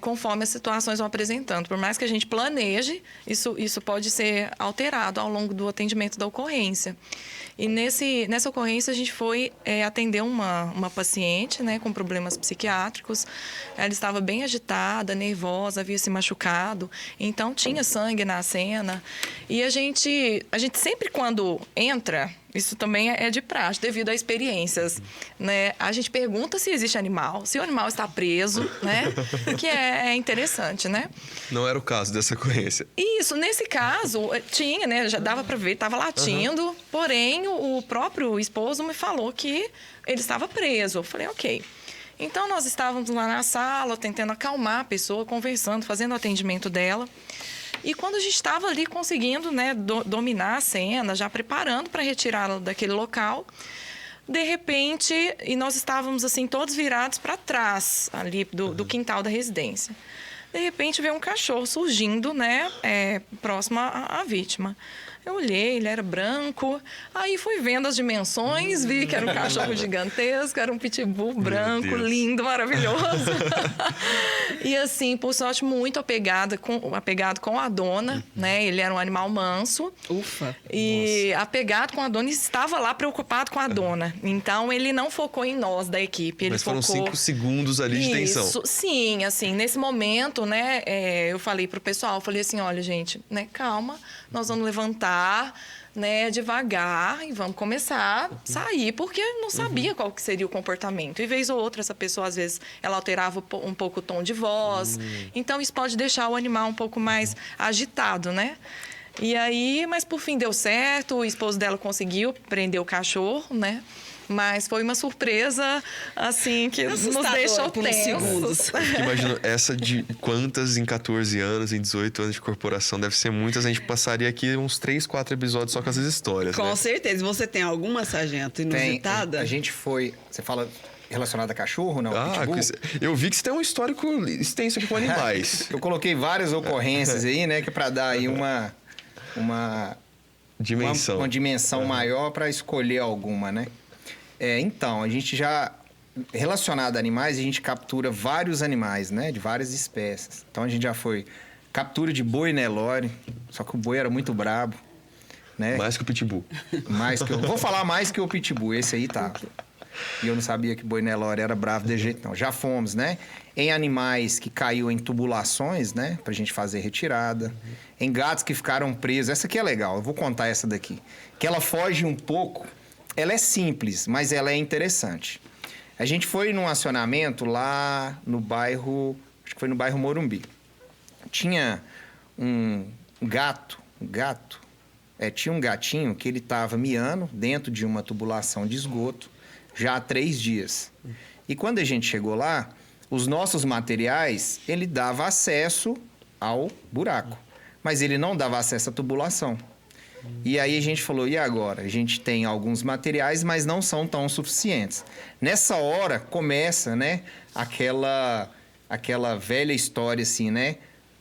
Conforme as situações vão apresentando. Por mais que a gente planeje, isso pode ser alterado ao longo do atendimento da ocorrência. E nessa ocorrência, a gente foi atender uma paciente, né, com problemas psiquiátricos. Ela estava bem agitada, nervosa, havia se machucado. Então, tinha sangue na cena. E a gente sempre, quando entra, isso também é de praxe, devido a experiências, né? A gente pergunta se existe animal, se o animal está preso, né? Que é interessante, né? Não era o caso dessa ocorrência. Isso, nesse caso, tinha, né? Já dava para ver, estava latindo, porém, o próprio esposo me falou que ele estava preso. Eu falei, ok. Então, nós estávamos lá na sala, tentando acalmar a pessoa, conversando, fazendo o atendimento dela. E quando a gente estava ali conseguindo, né, dominar a cena, já preparando para retirá-la daquele local, de repente, e nós estávamos assim todos virados para trás ali do quintal da residência. De repente veio um cachorro surgindo, né, próximo à vítima. Eu olhei, ele era branco, aí fui vendo as dimensões, vi que era um cachorro gigantesco, era um pitbull branco, lindo, maravilhoso. E assim, por sorte, muito apegado com a dona, né? Ele era um animal manso. Ufa! E apegado com a dona, estava lá preocupado com a dona. Então, ele não focou em nós da equipe. Ele Mas foram focou... 5 segundos ali de tensão. Sim, assim, nesse momento, né, eu falei pro pessoal, falei assim, olha, gente, né, calma, nós vamos levantar, né, devagar e vamos começar a sair, porque eu não sabia qual que seria o comportamento. E vez ou outra, essa pessoa, às vezes, ela alterava um pouco o tom de voz. Então, isso pode deixar o animal um pouco mais agitado, né? E aí, mas por fim deu certo, o esposo dela conseguiu prender o cachorro, né? Mas foi uma surpresa, assim, que nos deixou tensos. Segundos. Imagina, essa de quantas em 14 anos, em 18 anos de corporação, deve ser muitas. A gente passaria aqui uns 3, 4 episódios só com essas histórias, Com né? certeza. Você tem alguma, sargento, inusitada? A gente foi... Você fala relacionado a cachorro, não? Pitbull? Eu vi que você tem um histórico extenso aqui com animais. Eu coloquei várias ocorrências aí, né? Que é para dar aí uma dimensão. Uma dimensão maior para escolher alguma, né? Então, a gente já... Relacionado a animais, a gente captura vários animais, né? De várias espécies. Então, a gente já foi... Captura de boi Nelore, só que o boi era muito brabo, né? Mais que o pitbull. Vou falar mais que o pitbull, esse aí tá. E eu não sabia que boi Nelore era bravo de jeito não. Já fomos, né? Em animais que caiu em tubulações, né? Pra gente fazer retirada. Em gatos que ficaram presos. Essa aqui é legal, eu vou contar essa daqui. Que ela foge um pouco... Ela é simples, mas ela é interessante. A gente foi num acionamento lá no bairro, acho que foi no bairro Morumbi. Tinha um gato, tinha um gatinho que ele estava miando dentro de uma tubulação de esgoto já há 3 dias. E quando a gente chegou lá, os nossos materiais, ele dava acesso ao buraco, mas ele não dava acesso à tubulação. E aí a gente falou, e agora? A gente tem alguns materiais, mas não são tão suficientes. Nessa hora começa, né, aquela velha história assim, né?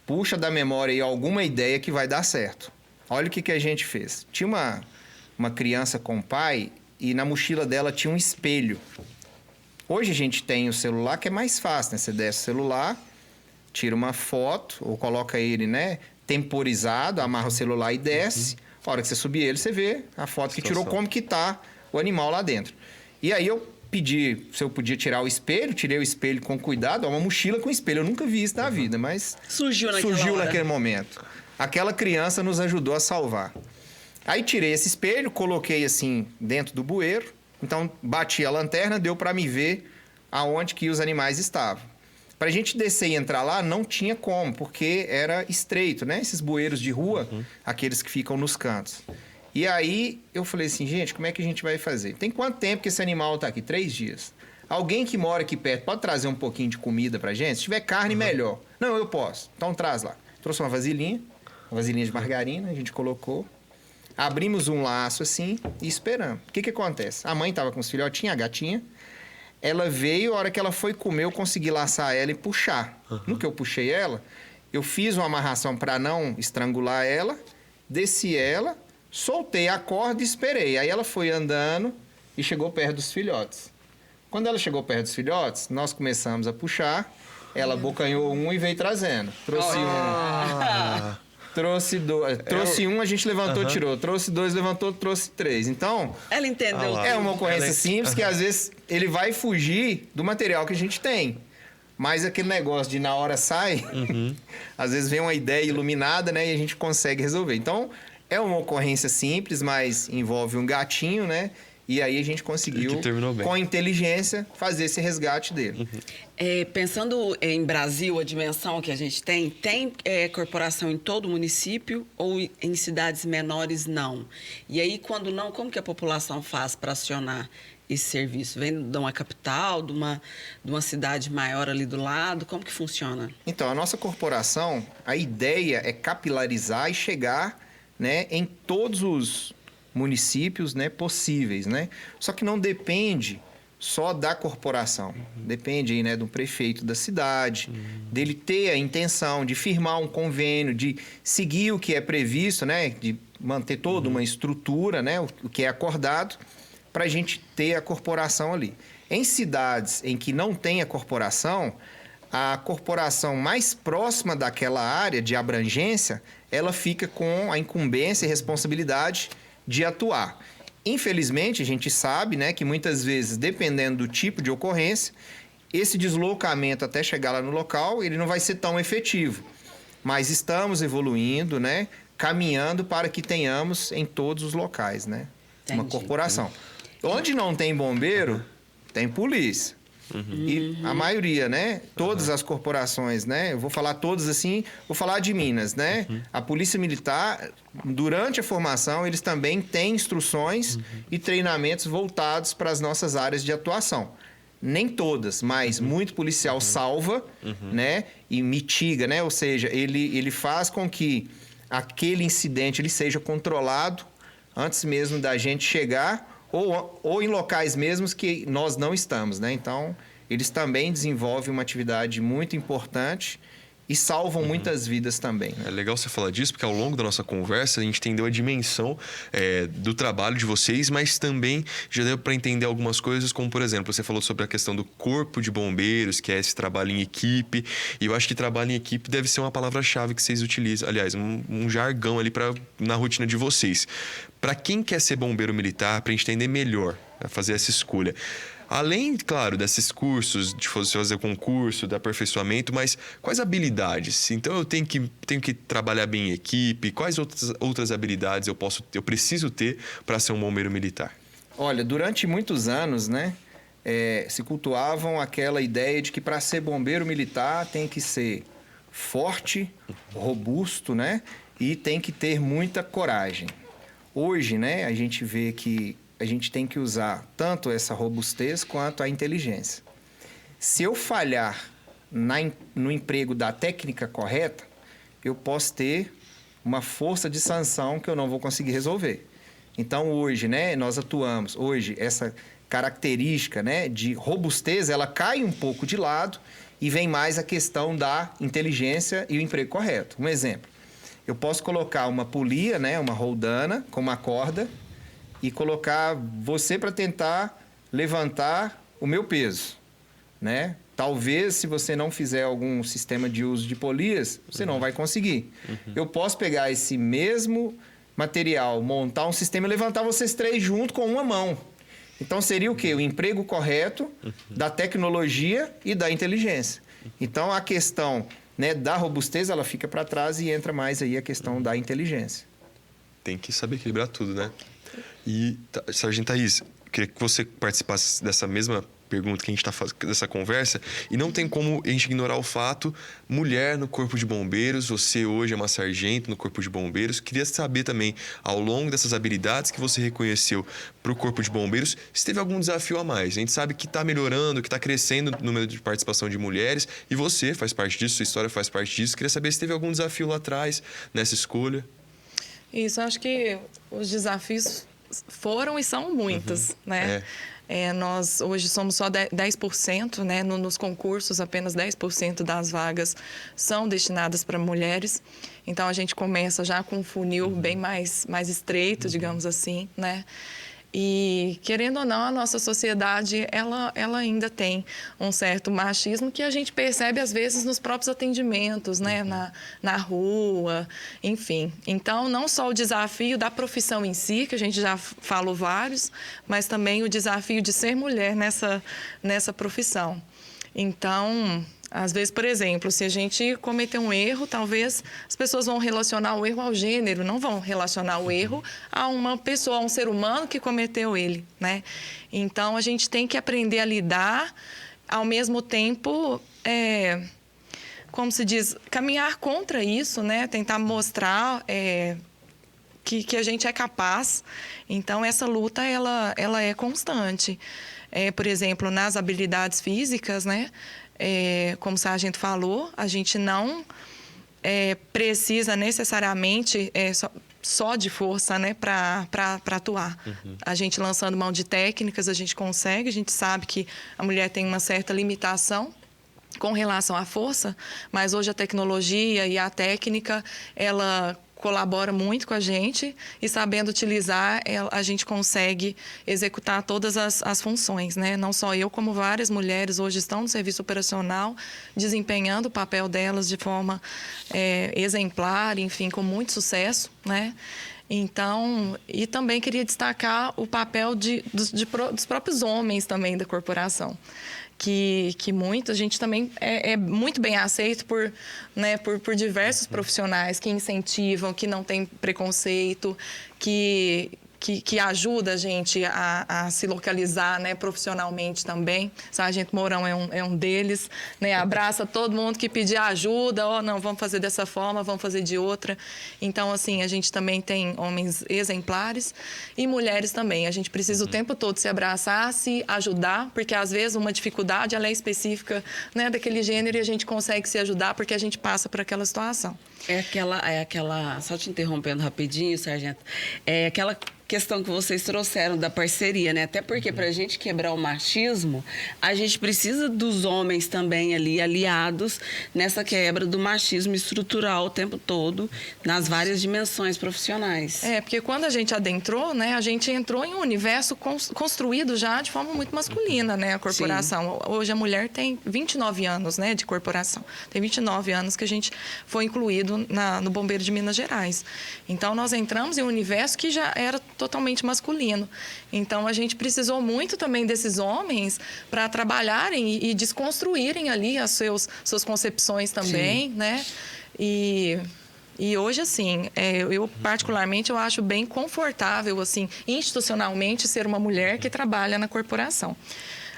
Puxa da memória aí alguma ideia que vai dar certo. Olha o que a gente fez. Tinha uma criança com o pai e na mochila dela tinha um espelho. Hoje a gente tem o celular que é mais fácil, né? Você desce o celular, tira uma foto ou coloca ele, né, temporizado, amarra o celular e desce. A hora que você subir ele, você vê a foto que tirou, como que tá o animal lá dentro. E aí eu pedi se eu podia tirar o espelho, tirei o espelho com cuidado, uma mochila com espelho. Eu nunca vi isso na vida, mas Surgiu naquele momento. Aquela criança nos ajudou a salvar. Aí tirei esse espelho, coloquei assim dentro do bueiro. Então bati a lanterna, deu para me ver aonde que os animais estavam. Para a gente descer e entrar lá, não tinha como, porque era estreito, né? Esses bueiros de rua, aqueles que ficam nos cantos. E aí eu falei assim, gente, como é que a gente vai fazer? Tem quanto tempo que esse animal está aqui? 3 dias. Alguém que mora aqui perto pode trazer um pouquinho de comida pra gente? Se tiver carne, melhor. Não, eu posso. Então traz lá. Trouxe uma vasilhinha de margarina, a gente colocou. Abrimos um laço assim e esperamos. O que acontece? A mãe estava com os filhotinhos, a gatinha. Ela veio, a hora que ela foi comer, eu consegui laçar ela e puxar. No que eu puxei ela, eu fiz uma amarração para não estrangular ela, desci ela, soltei a corda e esperei. Aí ela foi andando e chegou perto dos filhotes. Quando ela chegou perto dos filhotes, nós começamos a puxar, ela abocanhou um e veio trazendo. Trouxe Trouxe um, a gente levantou, tirou. Trouxe 2, levantou, trouxe 3. Então, ela entendeu. É uma ocorrência simples que às vezes ele vai fugir do material que a gente tem. Mas aquele negócio de na hora sai, às vezes vem uma ideia iluminada, né? E a gente consegue resolver. Então, é uma ocorrência simples, mas envolve um gatinho, né? E aí a gente conseguiu, com inteligência, fazer esse resgate dele. Pensando em Brasil, a dimensão que a gente tem corporação em todo o município ou em cidades menores, não? E aí, quando não, como que a população faz para acionar esse serviço? Vem de uma capital, de uma cidade maior ali do lado? Como que funciona? Então, a nossa corporação, a ideia é capilarizar e chegar, né, em todos os municípios, né, possíveis, né? Só que não depende só da corporação. Depende aí, né, do prefeito da cidade, dele ter a intenção de firmar um convênio, de seguir o que é previsto, né, de manter toda uma estrutura, né, o que é acordado, para a gente ter a corporação ali. Em cidades em que não tem a corporação mais próxima daquela área de abrangência, ela fica com a incumbência e responsabilidade de atuar. Infelizmente, a gente sabe, né, que muitas vezes, dependendo do tipo de ocorrência, esse deslocamento até chegar lá no local, ele não vai ser tão efetivo. Mas estamos evoluindo, né, caminhando para que tenhamos em todos os locais, né, uma corporação. Onde não tem bombeiro, tem polícia. E a maioria, né? Todas as corporações, né? Eu vou falar todas assim, vou falar de Minas, né? A Polícia Militar, durante a formação, eles também têm instruções e treinamentos voltados para as nossas áreas de atuação. Nem todas, mas muito policial salva, né? E mitiga, né? Ou seja, ele faz com que aquele incidente ele seja controlado antes mesmo da gente chegar ou em locais mesmos que nós não estamos, né? Então, eles também desenvolvem uma atividade muito importante e salvam muitas vidas também. Né? É legal você falar disso, porque ao longo da nossa conversa a gente entendeu a dimensão do trabalho de vocês, mas também já deu para entender algumas coisas, como por exemplo, você falou sobre a questão do corpo de bombeiros, que é esse trabalho em equipe, e eu acho que trabalho em equipe deve ser uma palavra-chave que vocês utilizam, aliás, um jargão ali na rotina de vocês. Para quem quer ser bombeiro militar, para a gente entender melhor, fazer essa escolha, além, claro, desses cursos, de fazer concurso, de aperfeiçoamento, mas quais habilidades? Então, eu tenho que trabalhar bem em equipe. Quais outras habilidades eu preciso ter para ser um bombeiro militar? Olha, durante muitos anos, né, se cultuavam aquela ideia de que para ser bombeiro militar tem que ser forte, robusto, né? E tem que ter muita coragem. Hoje, né, a gente vê que a gente tem que usar tanto essa robustez quanto a inteligência. Se eu falhar no emprego da técnica correta, eu posso ter uma força de sanção que eu não vou conseguir resolver. Então, hoje, né, nós atuamos. Hoje, essa característica, né, de robustez, ela cai um pouco de lado e vem mais a questão da inteligência e o emprego correto. Um exemplo, eu posso colocar uma polia, né, uma roldana com uma corda e colocar você para tentar levantar o meu peso, né? Talvez, se você não fizer algum sistema de uso de polias, você não vai conseguir. Eu posso pegar esse mesmo material, montar um sistema e levantar vocês 3 junto com uma mão. Então, seria o quê? O emprego correto da tecnologia e da inteligência. Então, a questão, né, da robustez, ela fica para trás e entra mais aí a questão da inteligência. Tem que saber equilibrar tudo, né? E, Sargento Thaís, eu queria que você participasse dessa mesma pergunta que a gente está fazendo, dessa conversa, e não tem como a gente ignorar o fato, mulher no Corpo de Bombeiros, você hoje é uma sargento no Corpo de Bombeiros, queria saber também, ao longo dessas habilidades que você reconheceu para o Corpo de Bombeiros, se teve algum desafio a mais. A gente sabe que está melhorando, que está crescendo o número de participação de mulheres, e você faz parte disso, sua história faz parte disso, queria saber se teve algum desafio lá atrás, nessa escolha. Isso, acho que os desafios foram e são muitos, né? Nós hoje somos só 10%, né? Nos concursos, apenas 10% das vagas são destinadas para mulheres. Então, a gente começa já com um funil bem mais estreito, digamos assim, né? E, querendo ou não, a nossa sociedade, ela ainda tem um certo machismo que a gente percebe, às vezes, nos próprios atendimentos, né? Na rua, enfim. Então, não só o desafio da profissão em si, que a gente já falou vários, mas também o desafio de ser mulher nessa profissão. Então, às vezes, por exemplo, se a gente cometer um erro, talvez as pessoas vão relacionar o erro ao gênero, não vão relacionar o erro a uma pessoa, a um ser humano que cometeu ele, né? Então, a gente tem que aprender a lidar, ao mesmo tempo, como se diz, caminhar contra isso, né? Tentar mostrar que a gente é capaz. Então, essa luta, ela é constante. Por exemplo, nas habilidades físicas, né? Como o sargento falou, a gente não precisa necessariamente só de força, né, para atuar. A gente lançando mão de técnicas, a gente consegue, a gente sabe que a mulher tem uma certa limitação com relação à força, mas hoje a tecnologia e a técnica, ela colabora muito com a gente e, sabendo utilizar, a gente consegue executar todas as funções, né? Não só eu, como várias mulheres hoje estão no serviço operacional, desempenhando o papel delas de forma exemplar, enfim, com muito sucesso, né? Então, e também queria destacar o papel dos próprios homens também da corporação. Que a gente também é muito bem aceito por diversos profissionais que incentivam, que não tem preconceito, que ajuda a gente a se localizar, né, profissionalmente também. Sargento Mourão é um deles, né, abraça todo mundo que pedir ajuda, não, vamos fazer dessa forma, vamos fazer de outra. Então, assim, a gente também tem homens exemplares e mulheres também. A gente precisa o tempo todo se abraçar, se ajudar, porque às vezes uma dificuldade ela é específica, né, daquele gênero e a gente consegue se ajudar porque a gente passa por aquela situação. Só te interrompendo rapidinho, sargento, aquela questão que vocês trouxeram da parceria, né? Até porque para a gente quebrar o machismo, a gente precisa dos homens também ali aliados nessa quebra do machismo estrutural o tempo todo, nas várias dimensões profissionais. Porque quando a gente adentrou, né? A gente entrou em um universo construído já de forma muito masculina, né? A corporação. Sim. Hoje a mulher tem 29 anos, né? De corporação. Tem 29 anos que a gente foi incluído no Bombeiro de Minas Gerais. Então, nós entramos em um universo que já era totalmente masculino. Então, a gente precisou muito também desses homens para trabalharem e desconstruírem ali as suas concepções também, sim, né? E hoje, assim, eu particularmente eu acho bem confortável, assim, institucionalmente, ser uma mulher que trabalha na corporação.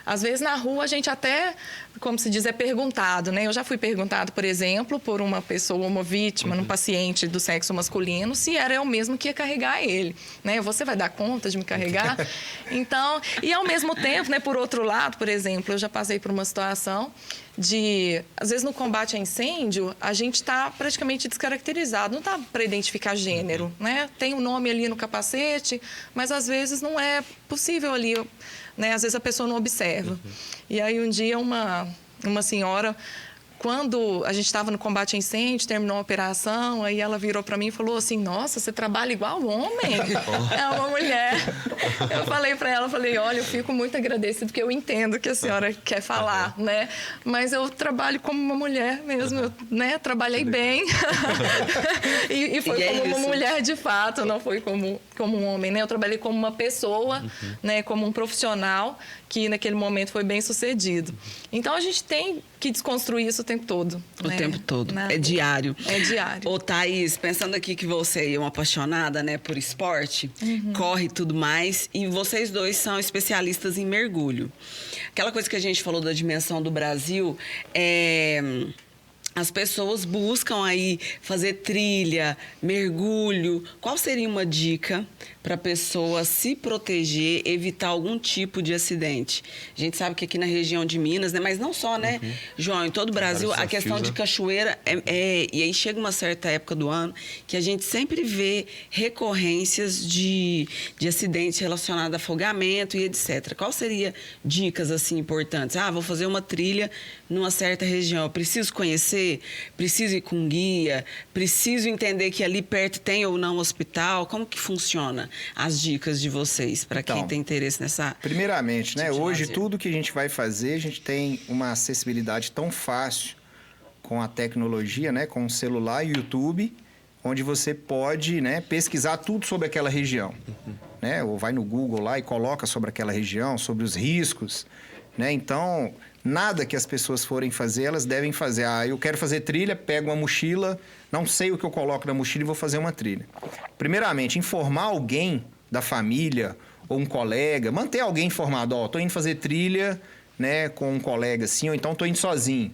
Às vezes, na rua, a gente até, como se diz, é perguntado, né? Eu já fui perguntado, por exemplo, por uma pessoa, uma vítima, um paciente do sexo masculino, se era eu mesmo que ia carregar ele, né? Você vai dar conta de me carregar? Então, e ao mesmo tempo, né, por outro lado, por exemplo, eu já passei por uma situação de, às vezes, no combate a incêndio, a gente está praticamente descaracterizado, não está para identificar gênero, né? Tem um nome ali no capacete, mas às vezes não é possível ali, né? Às vezes a pessoa não observa. E aí um dia uma senhora, quando a gente estava no combate a incêndio, terminou a operação, aí ela virou para mim e falou assim: nossa, você trabalha igual homem? É uma mulher. Eu falei para ela, olha, eu fico muito agradecida, porque eu entendo que a senhora quer falar, né? Mas eu trabalho como uma mulher mesmo, eu, né? Trabalhei bem. e foi como uma mulher de fato, não foi como um homem, né? Eu trabalhei como uma pessoa, né? Como um profissional que naquele momento foi bem sucedido. Então a gente tem que desconstruir isso o tempo todo. O tempo todo. Né? É diário. É diário. Ô, Thaís, pensando aqui que você é uma apaixonada, né, por esporte, corre e tudo mais, e vocês dois são especialistas em mergulho. Aquela coisa que a gente falou da dimensão do Brasil, as pessoas buscam aí fazer trilha, mergulho. Qual seria uma dica para a pessoa se proteger, evitar algum tipo de acidente? A gente sabe que aqui na região de Minas, né? Mas não só, né, João? Em todo o Brasil, a questão de cachoeira e aí chega uma certa época do ano que a gente sempre vê recorrências de acidentes relacionados a afogamento e etc. Qual seria dicas, assim, importantes? Vou fazer uma trilha numa certa região. Eu preciso conhecer? Preciso ir com guia? Preciso entender que ali perto tem ou não hospital? Como que funciona as dicas de vocês para quem tem interesse nessa... Primeiramente, né? Tipo Hoje, lazer. tudo que a gente vai fazer, a gente tem uma acessibilidade tão fácil com a tecnologia, né? Com o celular e o YouTube, onde você pode, né, pesquisar tudo sobre aquela região. Né? Ou vai no Google lá e coloca sobre aquela região, sobre os riscos, né? Então, nada que as pessoas forem fazer, elas devem fazer. Eu quero fazer trilha, pego uma mochila, não sei o que eu coloco na mochila e vou fazer uma trilha. Primeiramente, informar alguém da família ou um colega, manter alguém informado. Estou indo fazer trilha, né, com um colega assim, ou então estou indo sozinho.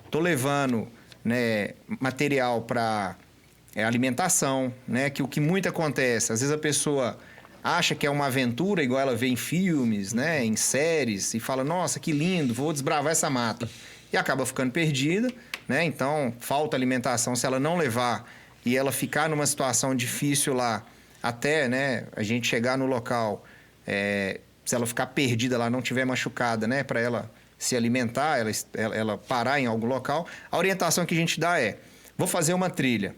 Estou levando, né, material para alimentação, né, que o que muito acontece, às vezes a pessoa acha que é uma aventura, igual ela vê em filmes, né, em séries, e fala, nossa, que lindo, vou desbravar essa mata. E acaba ficando perdida, né? Então, falta alimentação. Se ela não levar e ela ficar numa situação difícil lá, até, né, a gente chegar no local, se ela ficar perdida lá, não tiver machucada, né, para ela se alimentar, ela parar em algum local, a orientação que a gente dá é, vou fazer uma trilha,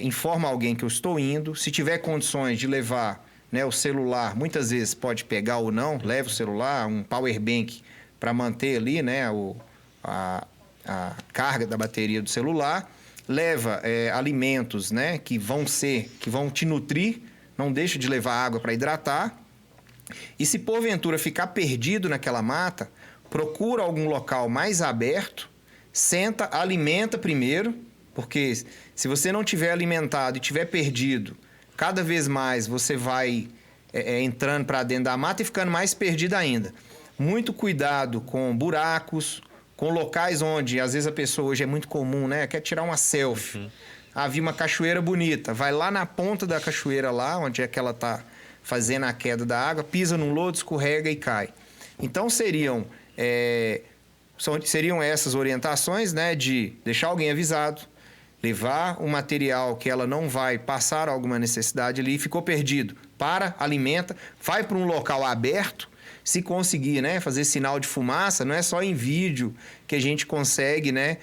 informa alguém que eu estou indo, se tiver condições de levar, né, o celular, muitas vezes pode pegar ou não, leva o celular, um power bank para manter ali, né, a carga da bateria do celular, leva alimentos, né, que vão te nutrir, não deixa de levar água para hidratar, e se porventura ficar perdido naquela mata, procura algum local mais aberto, senta, alimenta primeiro, porque se você não tiver alimentado e tiver perdido, cada vez mais você vai entrando para dentro da mata e ficando mais perdido ainda. Muito cuidado com buracos, com locais onde, às vezes a pessoa hoje é muito comum, né? Quer tirar uma selfie. Vi uma cachoeira bonita. Vai lá na ponta da cachoeira lá, onde é que ela está fazendo a queda da água, pisa num lodo, escorrega e cai. Então seriam essas orientações, né? De deixar alguém avisado, levar um material que ela não vai passar alguma necessidade ali, ficou perdido, alimenta, vai para um local aberto, se conseguir, né, fazer sinal de fumaça, não é só em vídeo que a gente consegue, né,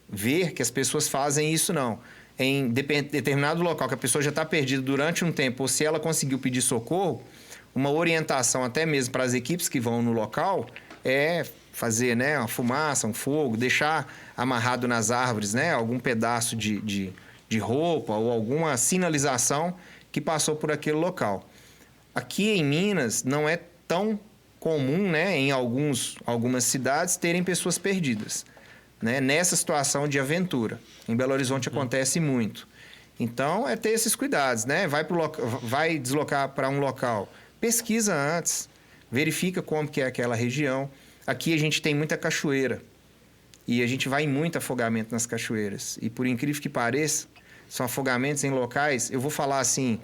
ver que as pessoas fazem isso, não. Em determinado local que a pessoa já está perdida durante um tempo, ou se ela conseguiu pedir socorro, uma orientação até mesmo para as equipes que vão no local é fazer, né, uma fumaça, um fogo, deixar amarrado nas árvores, né, algum pedaço de roupa ou alguma sinalização que passou por aquele local. Aqui em Minas não é tão comum, né, em algumas cidades terem pessoas perdidas, né, nessa situação de aventura. Em Belo Horizonte acontece muito. Então, é ter esses cuidados, né? Vai deslocar para um local, pesquisa antes, verifica como que é aquela região. Aqui a gente tem muita cachoeira e a gente vai em muito afogamento nas cachoeiras. E por incrível que pareça, são afogamentos em locais, eu vou falar assim,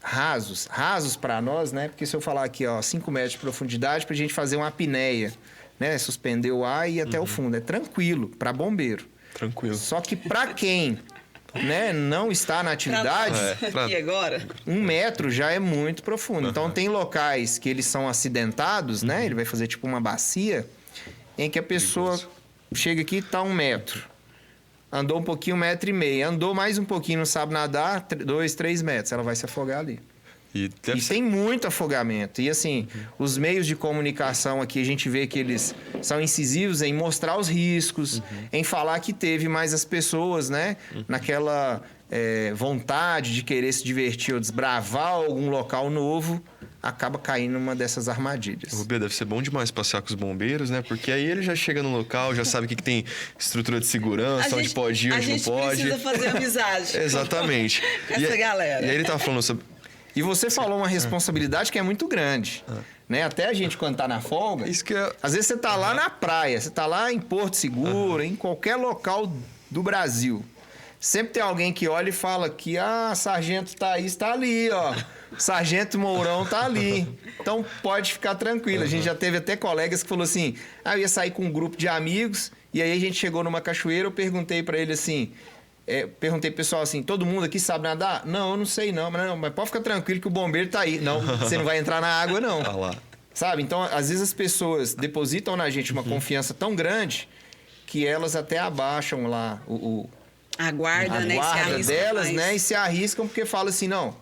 rasos para nós, né? Porque se eu falar aqui, ó, 5 metros de profundidade, para a gente fazer uma apneia, né? Suspender o ar e ir até o fundo. É tranquilo para bombeiro. Tranquilo. Só que para quem, né, não está na atividade, E agora? 1 metro já é muito profundo. Então, tem locais que eles são acidentados, né? Ele vai fazer tipo uma bacia, em que a pessoa chega aqui e está 1 metro. Andou um pouquinho, 1,5 metro. Andou mais um pouquinho, não sabe nadar, 2, 3 metros. Ela vai se afogar ali. E tem muito afogamento. E assim, os meios de comunicação aqui, a gente vê que eles são incisivos em mostrar os riscos, em falar que teve mais as pessoas, né? Naquela vontade de querer se divertir ou desbravar algum local novo, acaba caindo numa dessas armadilhas. Rubê, deve ser bom demais passear com os bombeiros, né? Porque aí ele já chega no local, já sabe o que tem estrutura de segurança, onde pode ir, onde não pode. A gente precisa fazer amizade. Exatamente. Com essa galera. E aí ele tava falando sobre... E você falou uma responsabilidade que é muito grande. Né? Até a gente, quando tá na folga, Isso que às vezes você tá lá na praia, você tá lá em Porto Seguro, em qualquer local do Brasil. Sempre tem alguém que olha e fala que Sargento Thaís tá ali, ó. Sargento Mourão tá ali. Então pode ficar tranquilo. A gente já teve até colegas que falou assim: eu ia sair com um grupo de amigos, e aí a gente chegou numa cachoeira, eu perguntei para ele assim... perguntei pro pessoal assim, todo mundo aqui sabe nadar? Não, eu não sei não. Mas pode ficar tranquilo que o bombeiro tá aí. Não, você não vai entrar na água, não. Tá lá. Sabe? Então, às vezes as pessoas depositam na gente uma confiança tão grande que elas até abaixam lá A guarda, a né? guarda Se delas, mais. né? E se arriscam porque falam assim, não,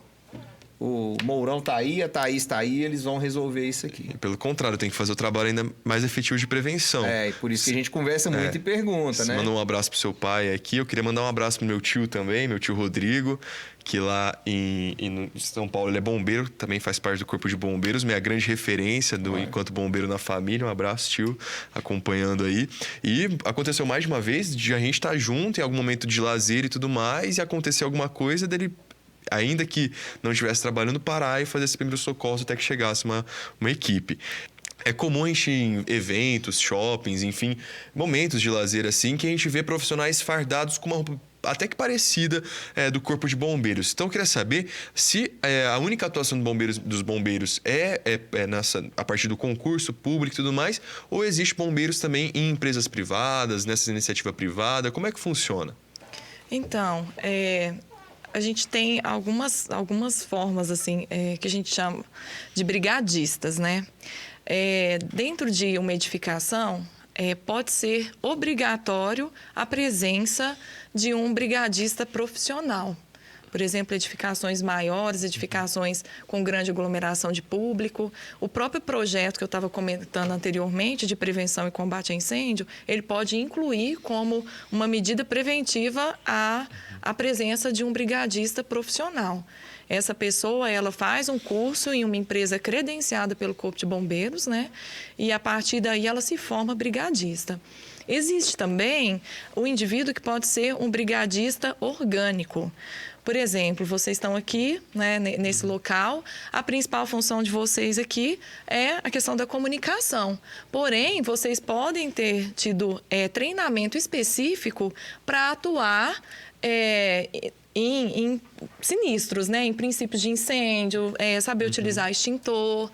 o Mourão tá aí, a Thaís tá aí, eles vão resolver isso aqui. Pelo contrário, tem que fazer o trabalho ainda mais efetivo de prevenção. E por isso que a gente conversa muito e pergunta, Você né? mandou um abraço pro seu pai aqui. Eu queria mandar um abraço pro meu tio também, meu tio Rodrigo, que lá em São Paulo ele é bombeiro, também faz parte do Corpo de Bombeiros, minha grande referência enquanto bombeiro na família. Um abraço, tio, acompanhando aí. E aconteceu mais de uma vez de a gente estar junto em algum momento de lazer e tudo mais, e acontecer alguma coisa dele, ainda que não estivesse trabalhando, parar e fazer esse primeiro socorro até que chegasse uma equipe. É comum a gente em eventos, shoppings, enfim, momentos de lazer assim, que a gente vê profissionais fardados com uma roupa até que parecida do Corpo de Bombeiros. Então, eu queria saber se a única atuação dos bombeiros é a partir do concurso público e tudo mais, ou existe bombeiros também em empresas privadas, nessa iniciativa privada? Como é que funciona? Então, a gente tem algumas formas assim que a gente chama de brigadistas, né? Dentro de uma edificação, pode ser obrigatório a presença de um brigadista profissional. Por exemplo, edificações maiores, edificações com grande aglomeração de público. O próprio projeto que eu estava comentando anteriormente, de prevenção e combate a incêndio, ele pode incluir como uma medida preventiva a presença de um brigadista profissional. Essa pessoa, ela faz um curso em uma empresa credenciada pelo Corpo de Bombeiros, né? E a partir daí ela se forma brigadista. Existe também o indivíduo que pode ser um brigadista orgânico. Por exemplo, vocês estão aqui, né, nesse local, a principal função de vocês aqui é a questão da comunicação. Porém, vocês podem ter tido treinamento específico para atuar em sinistros, né? Em princípios de incêndio, saber utilizar extintor,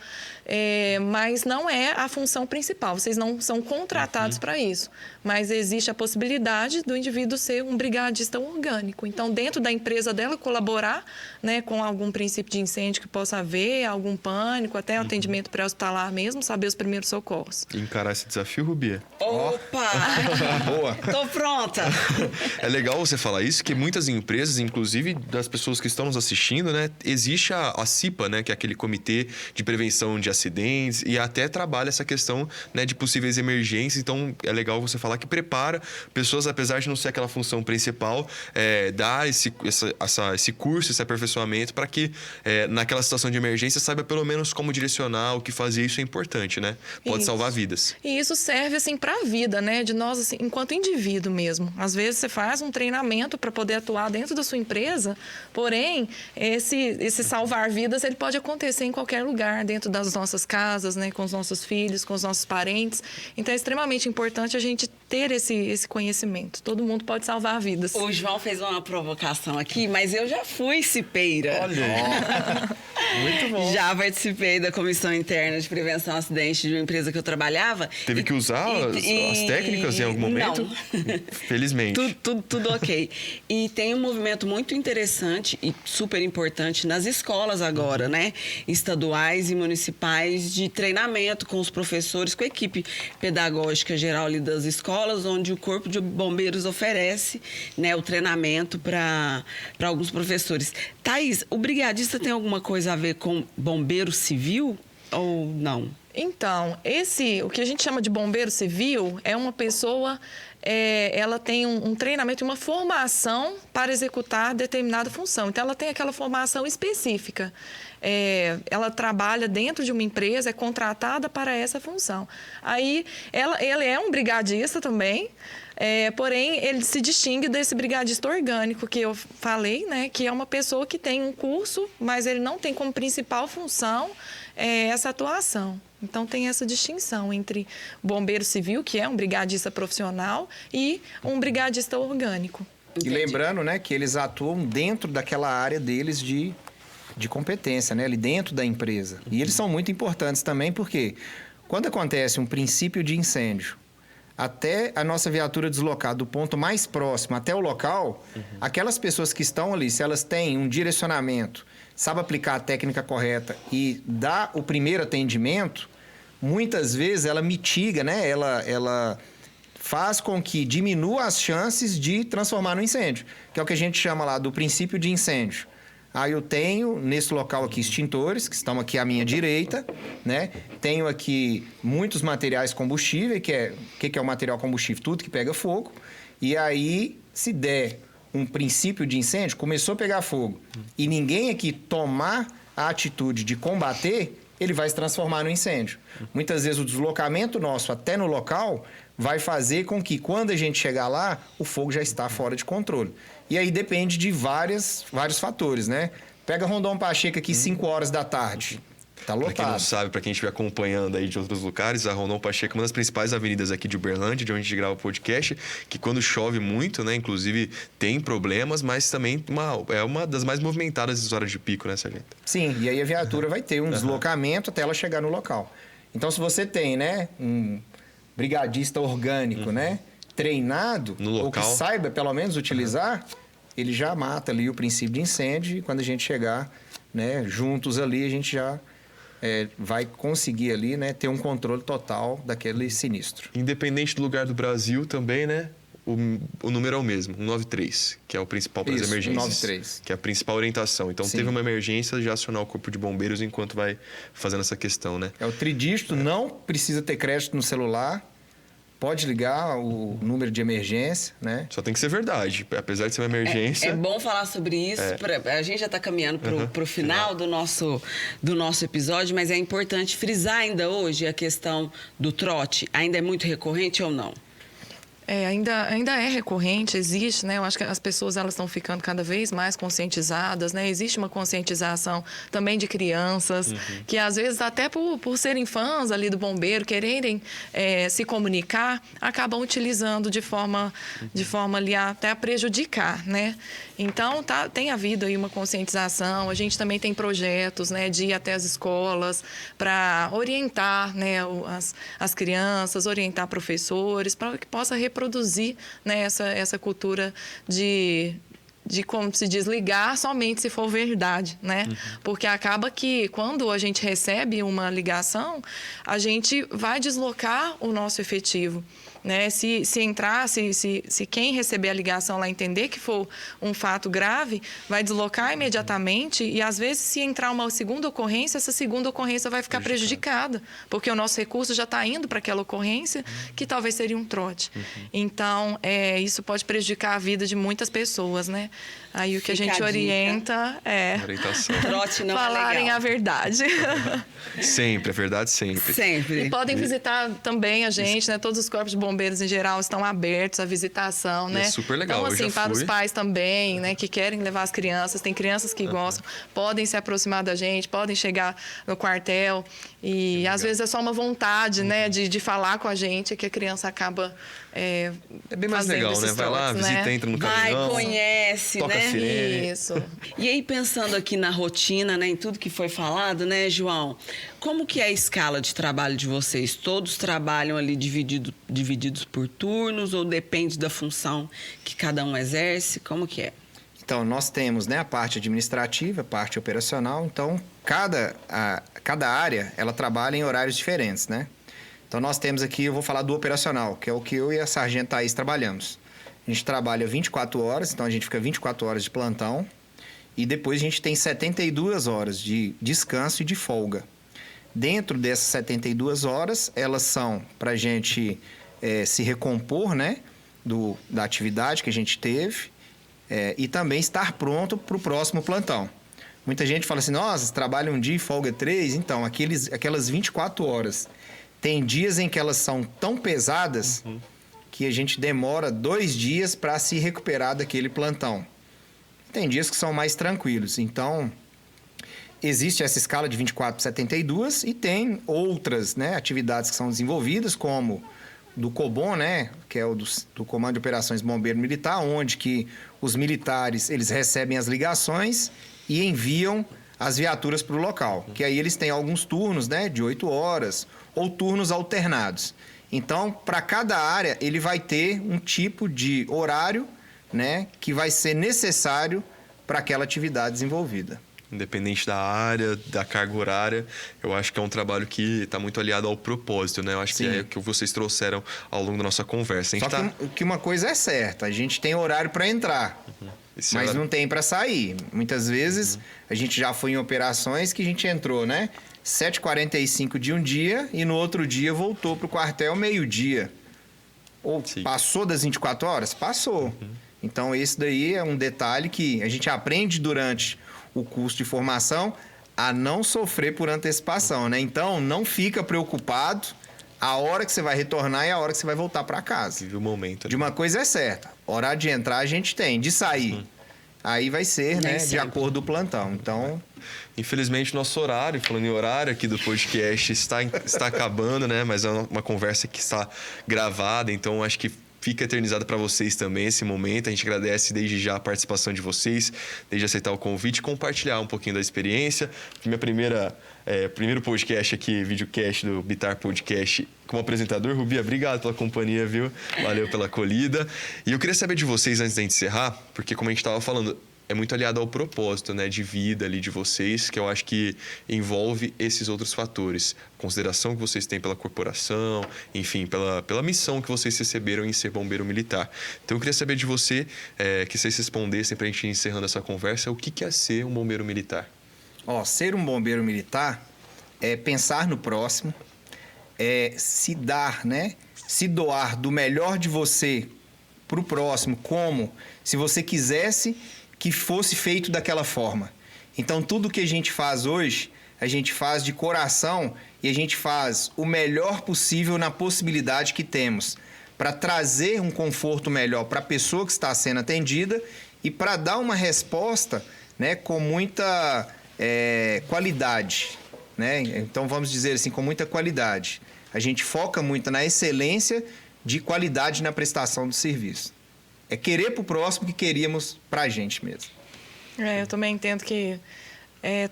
mas não é a função principal. Vocês não são contratados para isso, mas existe a possibilidade do indivíduo ser um brigadista orgânico. Então, dentro da empresa dela, colaborar, né, com algum princípio de incêndio que possa haver, algum pânico, até atendimento pré-hospitalar mesmo, saber os primeiros socorros. Encarar esse desafio, Rubia? Opa! Boa! Tô pronta! É legal você falar isso, que muitas empresas, inclusive das pessoas que estão nos assistindo, né, existe a CIPA, né, que é aquele comitê de prevenção de acidentes, e até trabalha essa questão, né, de possíveis emergências. Então, é legal você falar que prepara pessoas, apesar de não ser aquela função principal, dar esse curso, esse aperfeiçoamento, para que naquela situação de emergência saiba pelo menos como direcionar, o que fazer. Isso é importante, né? Pode salvar vidas. E isso serve, assim, para a vida, né, de nós, assim, enquanto indivíduo mesmo. Às vezes você faz um treinamento para poder atuar dentro da sua empresa, porém, esse salvar vidas, ele pode acontecer em qualquer lugar, dentro das nossas casas, né, com os nossos filhos, com os nossos parentes. Então, é extremamente importante a gente ter esse conhecimento. Todo mundo pode salvar vidas. O João fez uma provocação aqui, mas eu já fui cipeira. Olha, muito bom. Já participei da comissão interna de prevenção a acidente de uma empresa que eu trabalhava. Teve que usar as técnicas em algum momento? Não. Felizmente. Tudo ok. E tem um movimento muito interessante e super importante nas escolas agora, né? Estaduais e municipais, de treinamento com os professores, com a equipe pedagógica geral ali das escolas, onde o Corpo de Bombeiros oferece, né, o treinamento para alguns professores. Thaís, o brigadista tem alguma coisa a ver com bombeiro civil ou não? Então, o que a gente chama de bombeiro civil é uma pessoa, ela tem um treinamento e uma formação para executar determinada função. Então, ela tem aquela formação específica. Ela trabalha dentro de uma empresa, é contratada para essa função. Aí, ele é um brigadista também, porém, ele se distingue desse brigadista orgânico que eu falei, né, que é uma pessoa que tem um curso, mas ele não tem como principal função essa atuação. Então, tem essa distinção entre bombeiro civil, que é um brigadista profissional, e um brigadista orgânico. E lembrando, né, que eles atuam dentro daquela área deles de competência, né, ali dentro da empresa. E eles são muito importantes também porque quando acontece um princípio de incêndio, até a nossa viatura deslocar do ponto mais próximo até o local, aquelas pessoas que estão ali, se elas têm um direcionamento, sabem aplicar a técnica correta e dá o primeiro atendimento, muitas vezes ela mitiga, né? Ela faz com que diminua as chances de transformar no incêndio, que é o que a gente chama lá do princípio de incêndio. Aí eu tenho, nesse local aqui, extintores, que estão aqui à minha direita, né? Tenho aqui muitos materiais combustíveis, que é o material combustível? Tudo que pega fogo. E aí, se der um princípio de incêndio, começou a pegar fogo, e ninguém aqui tomar a atitude de combater, ele vai se transformar no incêndio. Muitas vezes o deslocamento nosso até no local vai fazer com que, quando a gente chegar lá, o fogo já está fora de controle. E aí depende de vários fatores, né? Pega Rondon Pacheco aqui 5 horas da tarde. Tá lotado. Para quem não sabe, para quem estiver acompanhando aí de outros lugares, a Rondon Pacheco é uma das principais avenidas aqui de Uberlândia, de onde a gente grava o podcast, que quando chove muito, né, inclusive tem problemas, mas também é uma das mais movimentadas das horas de pico, né, Sargento? Sim, e aí a viatura vai ter um deslocamento até ela chegar no local. Então, se você tem, né, um brigadista orgânico, né, treinado, no local, ou que saiba pelo menos utilizar, ele já mata ali o princípio de incêndio, e quando a gente chegar, né, juntos ali, a gente já vai conseguir ali, né, ter um controle total daquele sinistro. Independente do lugar do Brasil também, né? O número é o mesmo, 193, que é o principal para as emergências. 193. Que é a principal orientação. Então, Sim. teve uma emergência, já acionar o Corpo de Bombeiros enquanto vai fazendo essa questão, né? O tridígito não precisa ter crédito no celular, pode ligar o número de emergência, né? Só tem que ser verdade, apesar de ser uma emergência. É bom falar sobre isso. A gente já está caminhando para o final do nosso episódio, mas é importante frisar ainda hoje a questão do trote. Ainda é muito recorrente ou não? Ainda é recorrente, existe, né? Eu acho que as pessoas elas estão ficando cada vez mais conscientizadas, né? Existe uma conscientização também de crianças, que às vezes até por serem fãs ali do bombeiro, quererem se comunicar, acabam utilizando de forma ali até a prejudicar, né? Então, tem havido aí uma conscientização, a gente também tem projetos, né, de ir até as escolas para orientar, né, as crianças, orientar professores, para que possa reproduzir, né, essa cultura de como se desligar somente se for verdade, né? Porque acaba que quando a gente recebe uma ligação, a gente vai deslocar o nosso efetivo, né? Se quem receber a ligação lá entender que for um fato grave, vai deslocar imediatamente e, às vezes, se entrar uma segunda ocorrência, essa segunda ocorrência vai ficar prejudicada, porque o nosso recurso já está indo para aquela ocorrência que talvez seria um trote. Então, isso pode prejudicar a vida de muitas pessoas, né? Aí o que a Fica gente a dica. orienta é Orientação. Trote não falarem é a legal. verdade. Sempre, a verdade sempre. Sempre. E podem visitar também a gente, né? Todos os corpos de bombeiros em geral estão abertos à visitação, E né? é super legal, Então, eu assim, já para os fui. pais também, né? Que querem levar as crianças, tem crianças que gostam, podem se aproximar da gente, podem chegar no quartel. E às vezes é só uma vontade, né? De falar com a gente, que a criança acaba É bem mais fazendo legal, né? esses Vai lá, trotes, visita, né? entra no Vai, caminhão. conhece, toca a né? sirene. Isso. E aí, pensando aqui na rotina, né, em tudo que foi falado, né, João? Como que é a escala de trabalho de vocês? Todos trabalham ali divididos por turnos ou depende da função que cada um exerce? Como que é? Então, nós temos, né, a parte administrativa, a parte operacional. Então, cada área, ela trabalha em horários diferentes, né? Então, nós temos aqui, eu vou falar do operacional, que é o que eu e a Sargento Thaís trabalhamos. A gente trabalha 24 horas, então a gente fica 24 horas de plantão. E depois a gente tem 72 horas de descanso e de folga. Dentro dessas 72 horas, elas são para a gente se recompor, né, da atividade que a gente teve e também estar pronto para o próximo plantão. Muita gente fala assim, nossa, trabalha um dia e folga 3. Então, aquelas 24 horas, tem dias em que elas são tão pesadas que a gente demora 2 dias para se recuperar daquele plantão. Tem dias que são mais tranquilos. Então, existe essa escala de 24 para 72 e tem outras, né, atividades que são desenvolvidas, como do COBOM, né, que é o do Comando de Operações Bombeiro Militar, onde que os militares eles recebem as ligações e enviam as viaturas para o local. Que aí eles têm alguns turnos, né, de 8 horas ou turnos alternados. Então, para cada área, ele vai ter um tipo de horário, né, que vai ser necessário para aquela atividade desenvolvida. Independente da área, da carga horária, eu acho que é um trabalho que está muito aliado ao propósito, né? Eu acho que Sim. é o que vocês trouxeram ao longo da nossa conversa. Só que uma coisa é certa, a gente tem horário para entrar, Esse mas horário- não tem para sair. Muitas vezes a gente já foi em operações que a gente entrou, né? 7h45 de um dia e no outro dia voltou para o quartel meio-dia. Ou Sim. passou das 24 horas? Passou. Então, esse daí é um detalhe que a gente aprende durante o curso de formação a não sofrer por antecipação, né? Então, não fica preocupado a hora que você vai retornar e a hora que você vai voltar para casa. Vive o momento. De uma coisa é certa, horário de entrar a gente tem, de sair, aí vai ser, né, de sempre. acordo com o plantão. Então, Infelizmente, nosso horário, falando em horário aqui do podcast, está acabando, né? Mas é uma conversa que está gravada, então acho que fica eternizado para vocês também esse momento. A gente agradece desde já a participação de vocês, desde aceitar o convite, compartilhar um pouquinho da experiência. Minha primeiro podcast aqui, videocast do Bitar Podcast, como apresentador. Rubi, obrigado pela companhia, viu? Valeu pela acolhida. E eu queria saber de vocês, antes de encerrar, porque como a gente estava falando, é muito aliado ao propósito, né, de vida ali de vocês, que eu acho que envolve esses outros fatores. Consideração que vocês têm pela corporação, enfim, pela missão que vocês receberam em ser bombeiro militar. Então, eu queria saber de você, que vocês respondessem para a gente ir encerrando essa conversa, o que é ser um bombeiro militar? ser um bombeiro militar é pensar no próximo, é se dar, né, se doar do melhor de você para o próximo, como se você quisesse que fosse feito daquela forma. Então, tudo que a gente faz hoje, a gente faz de coração e a gente faz o melhor possível na possibilidade que temos para trazer um conforto melhor para a pessoa que está sendo atendida e para dar uma resposta, né, com muita qualidade, né? Então, vamos dizer assim, com muita qualidade. A gente foca muito na excelência de qualidade na prestação do serviço. É querer para o próximo que queríamos para a gente mesmo. Eu também entendo que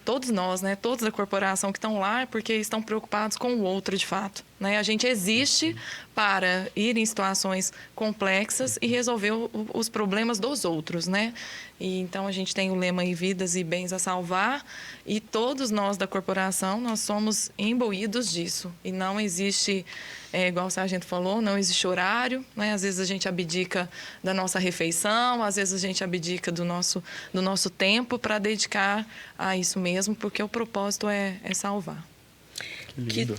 todos nós, né, todos da corporação que estão lá, é porque estão preocupados com o outro de fato. Né? A gente existe para ir em situações complexas e resolver os problemas dos outros. Né? E, então, a gente tem o lema aí, vidas e bens a salvar, e todos nós da corporação, nós somos imbuídos disso. E não existe, igual o sargento falou, não existe horário. Né? Às vezes a gente abdica da nossa refeição, às vezes a gente abdica do nosso tempo para dedicar a isso mesmo, porque o propósito é salvar.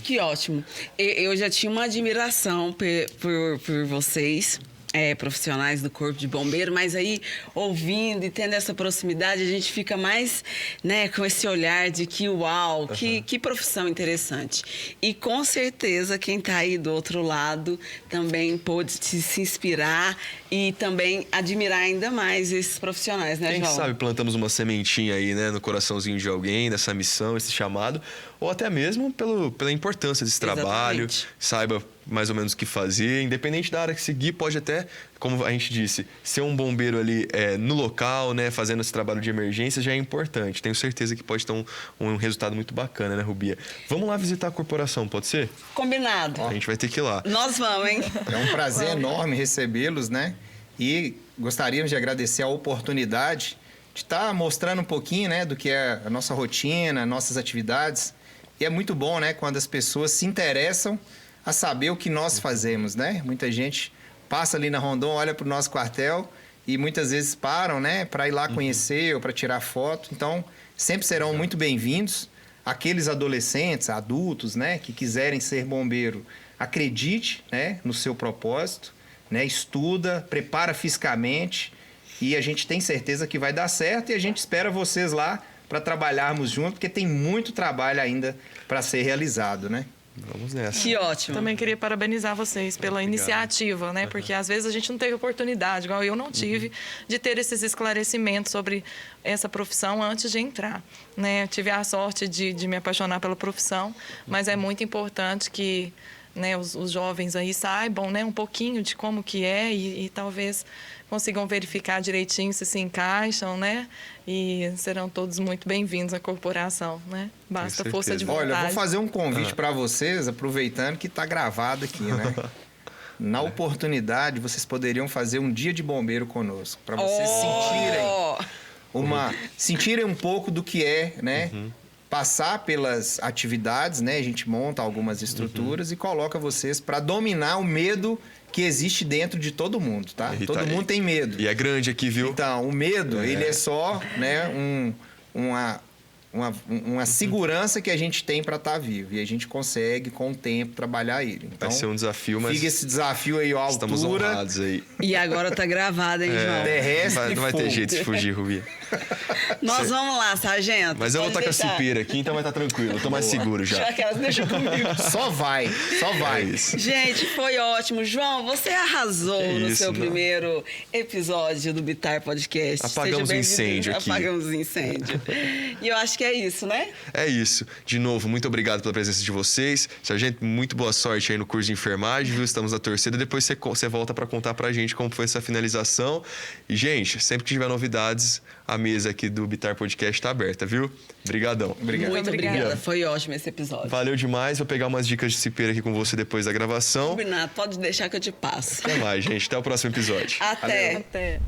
Que ótimo. Eu já tinha uma admiração por vocês. profissionais do Corpo de Bombeiro, mas aí, ouvindo e tendo essa proximidade, a gente fica mais, né, com esse olhar de que, uau, que profissão interessante. E, com certeza, quem está aí do outro lado também pôde se inspirar e também admirar ainda mais esses profissionais, né, Quem João? sabe plantamos uma sementinha aí, né, no coraçãozinho de alguém, dessa missão, esse chamado, ou até mesmo pela importância desse trabalho, Exatamente. saiba mais ou menos o que fazer, independente da área que seguir, pode até, como a gente disse, ser um bombeiro ali no local, né, fazendo esse trabalho de emergência já é importante. Tenho certeza que pode ter um resultado muito bacana, né, Rubia? Vamos lá visitar a corporação, pode ser? Combinado. A gente vai ter que ir lá. Nós vamos, hein? É um prazer enorme recebê-los, né? E gostaríamos de agradecer a oportunidade de estar mostrando um pouquinho, né, do que é a nossa rotina, nossas atividades. E é muito bom, né, quando as pessoas se interessam a saber o que nós fazemos, né? Muita gente passa ali na Rondon, olha para o nosso quartel e muitas vezes param, né, para ir lá conhecer ou para tirar foto. Então, sempre serão muito bem-vindos. Aqueles adolescentes, adultos, né, que quiserem ser bombeiro, acredite, né, no seu propósito, né, estuda, prepara fisicamente e a gente tem certeza que vai dar certo e a gente espera vocês lá para trabalharmos juntos, porque tem muito trabalho ainda para ser realizado, né? Vamos nessa. Que ótimo. Também queria parabenizar vocês pela iniciativa, né? Porque às vezes a gente não teve oportunidade, igual eu não tive, de ter esses esclarecimentos sobre essa profissão antes de entrar, né? Eu tive a sorte de me apaixonar pela profissão, mas é muito importante que, né, os jovens aí saibam, né, um pouquinho de como que é e talvez consigam verificar direitinho se encaixam, né? E serão todos muito bem-vindos à corporação, né? Basta Com força de certeza. vontade. Olha, eu vou fazer um convite para vocês, aproveitando que está gravado aqui, né? Na oportunidade, vocês poderiam fazer um dia de bombeiro conosco, para vocês sentirem um pouco do que é, né? Passar pelas atividades, né? A gente monta algumas estruturas e coloca vocês para dominar o medo que existe dentro de todo mundo, tá? E Todo tá- mundo tem medo. E é grande aqui, viu? Então, o medo, ele é só, né, uma segurança que a gente tem para estar vivo. E a gente consegue, com o tempo, trabalhar ele. Então, Vai ser um desafio, mas fica esse desafio aí, à estamos altura, honrados aí. E agora tá gravado, hein, João? terrestre Não vai e ter fogo. jeito de fugir, Rubi. Nós vamos lá, sargento. Mas eu vou Pode estar com a deixar. cipeira aqui, então vai estar tranquilo. Eu tô mais seguro já. Já que elas deixam comigo. Só vai, só vai. É isso. Gente, foi ótimo. João, você arrasou Que no isso, seu não. primeiro episódio do Bitar Podcast. Apagamos Seja o incêndio bem-vindo. aqui. Apagamos o incêndio. E eu acho que é isso, né? É isso. De novo, muito obrigado pela presença de vocês. Sargento, muito boa sorte aí no curso de enfermagem, viu? Estamos na torcida. Depois você volta para contar pra gente como foi essa finalização. E, gente, sempre que tiver novidades, a mesa aqui do Bitar Podcast tá aberta, viu? Obrigadão. Obrigado. Muito obrigada. obrigada. Foi ótimo esse episódio. Valeu demais. Vou pegar umas dicas de cipeira aqui com você depois da gravação. Combinado. Pode deixar que eu te passo. Até mais, gente. Até o próximo episódio. Até. Até.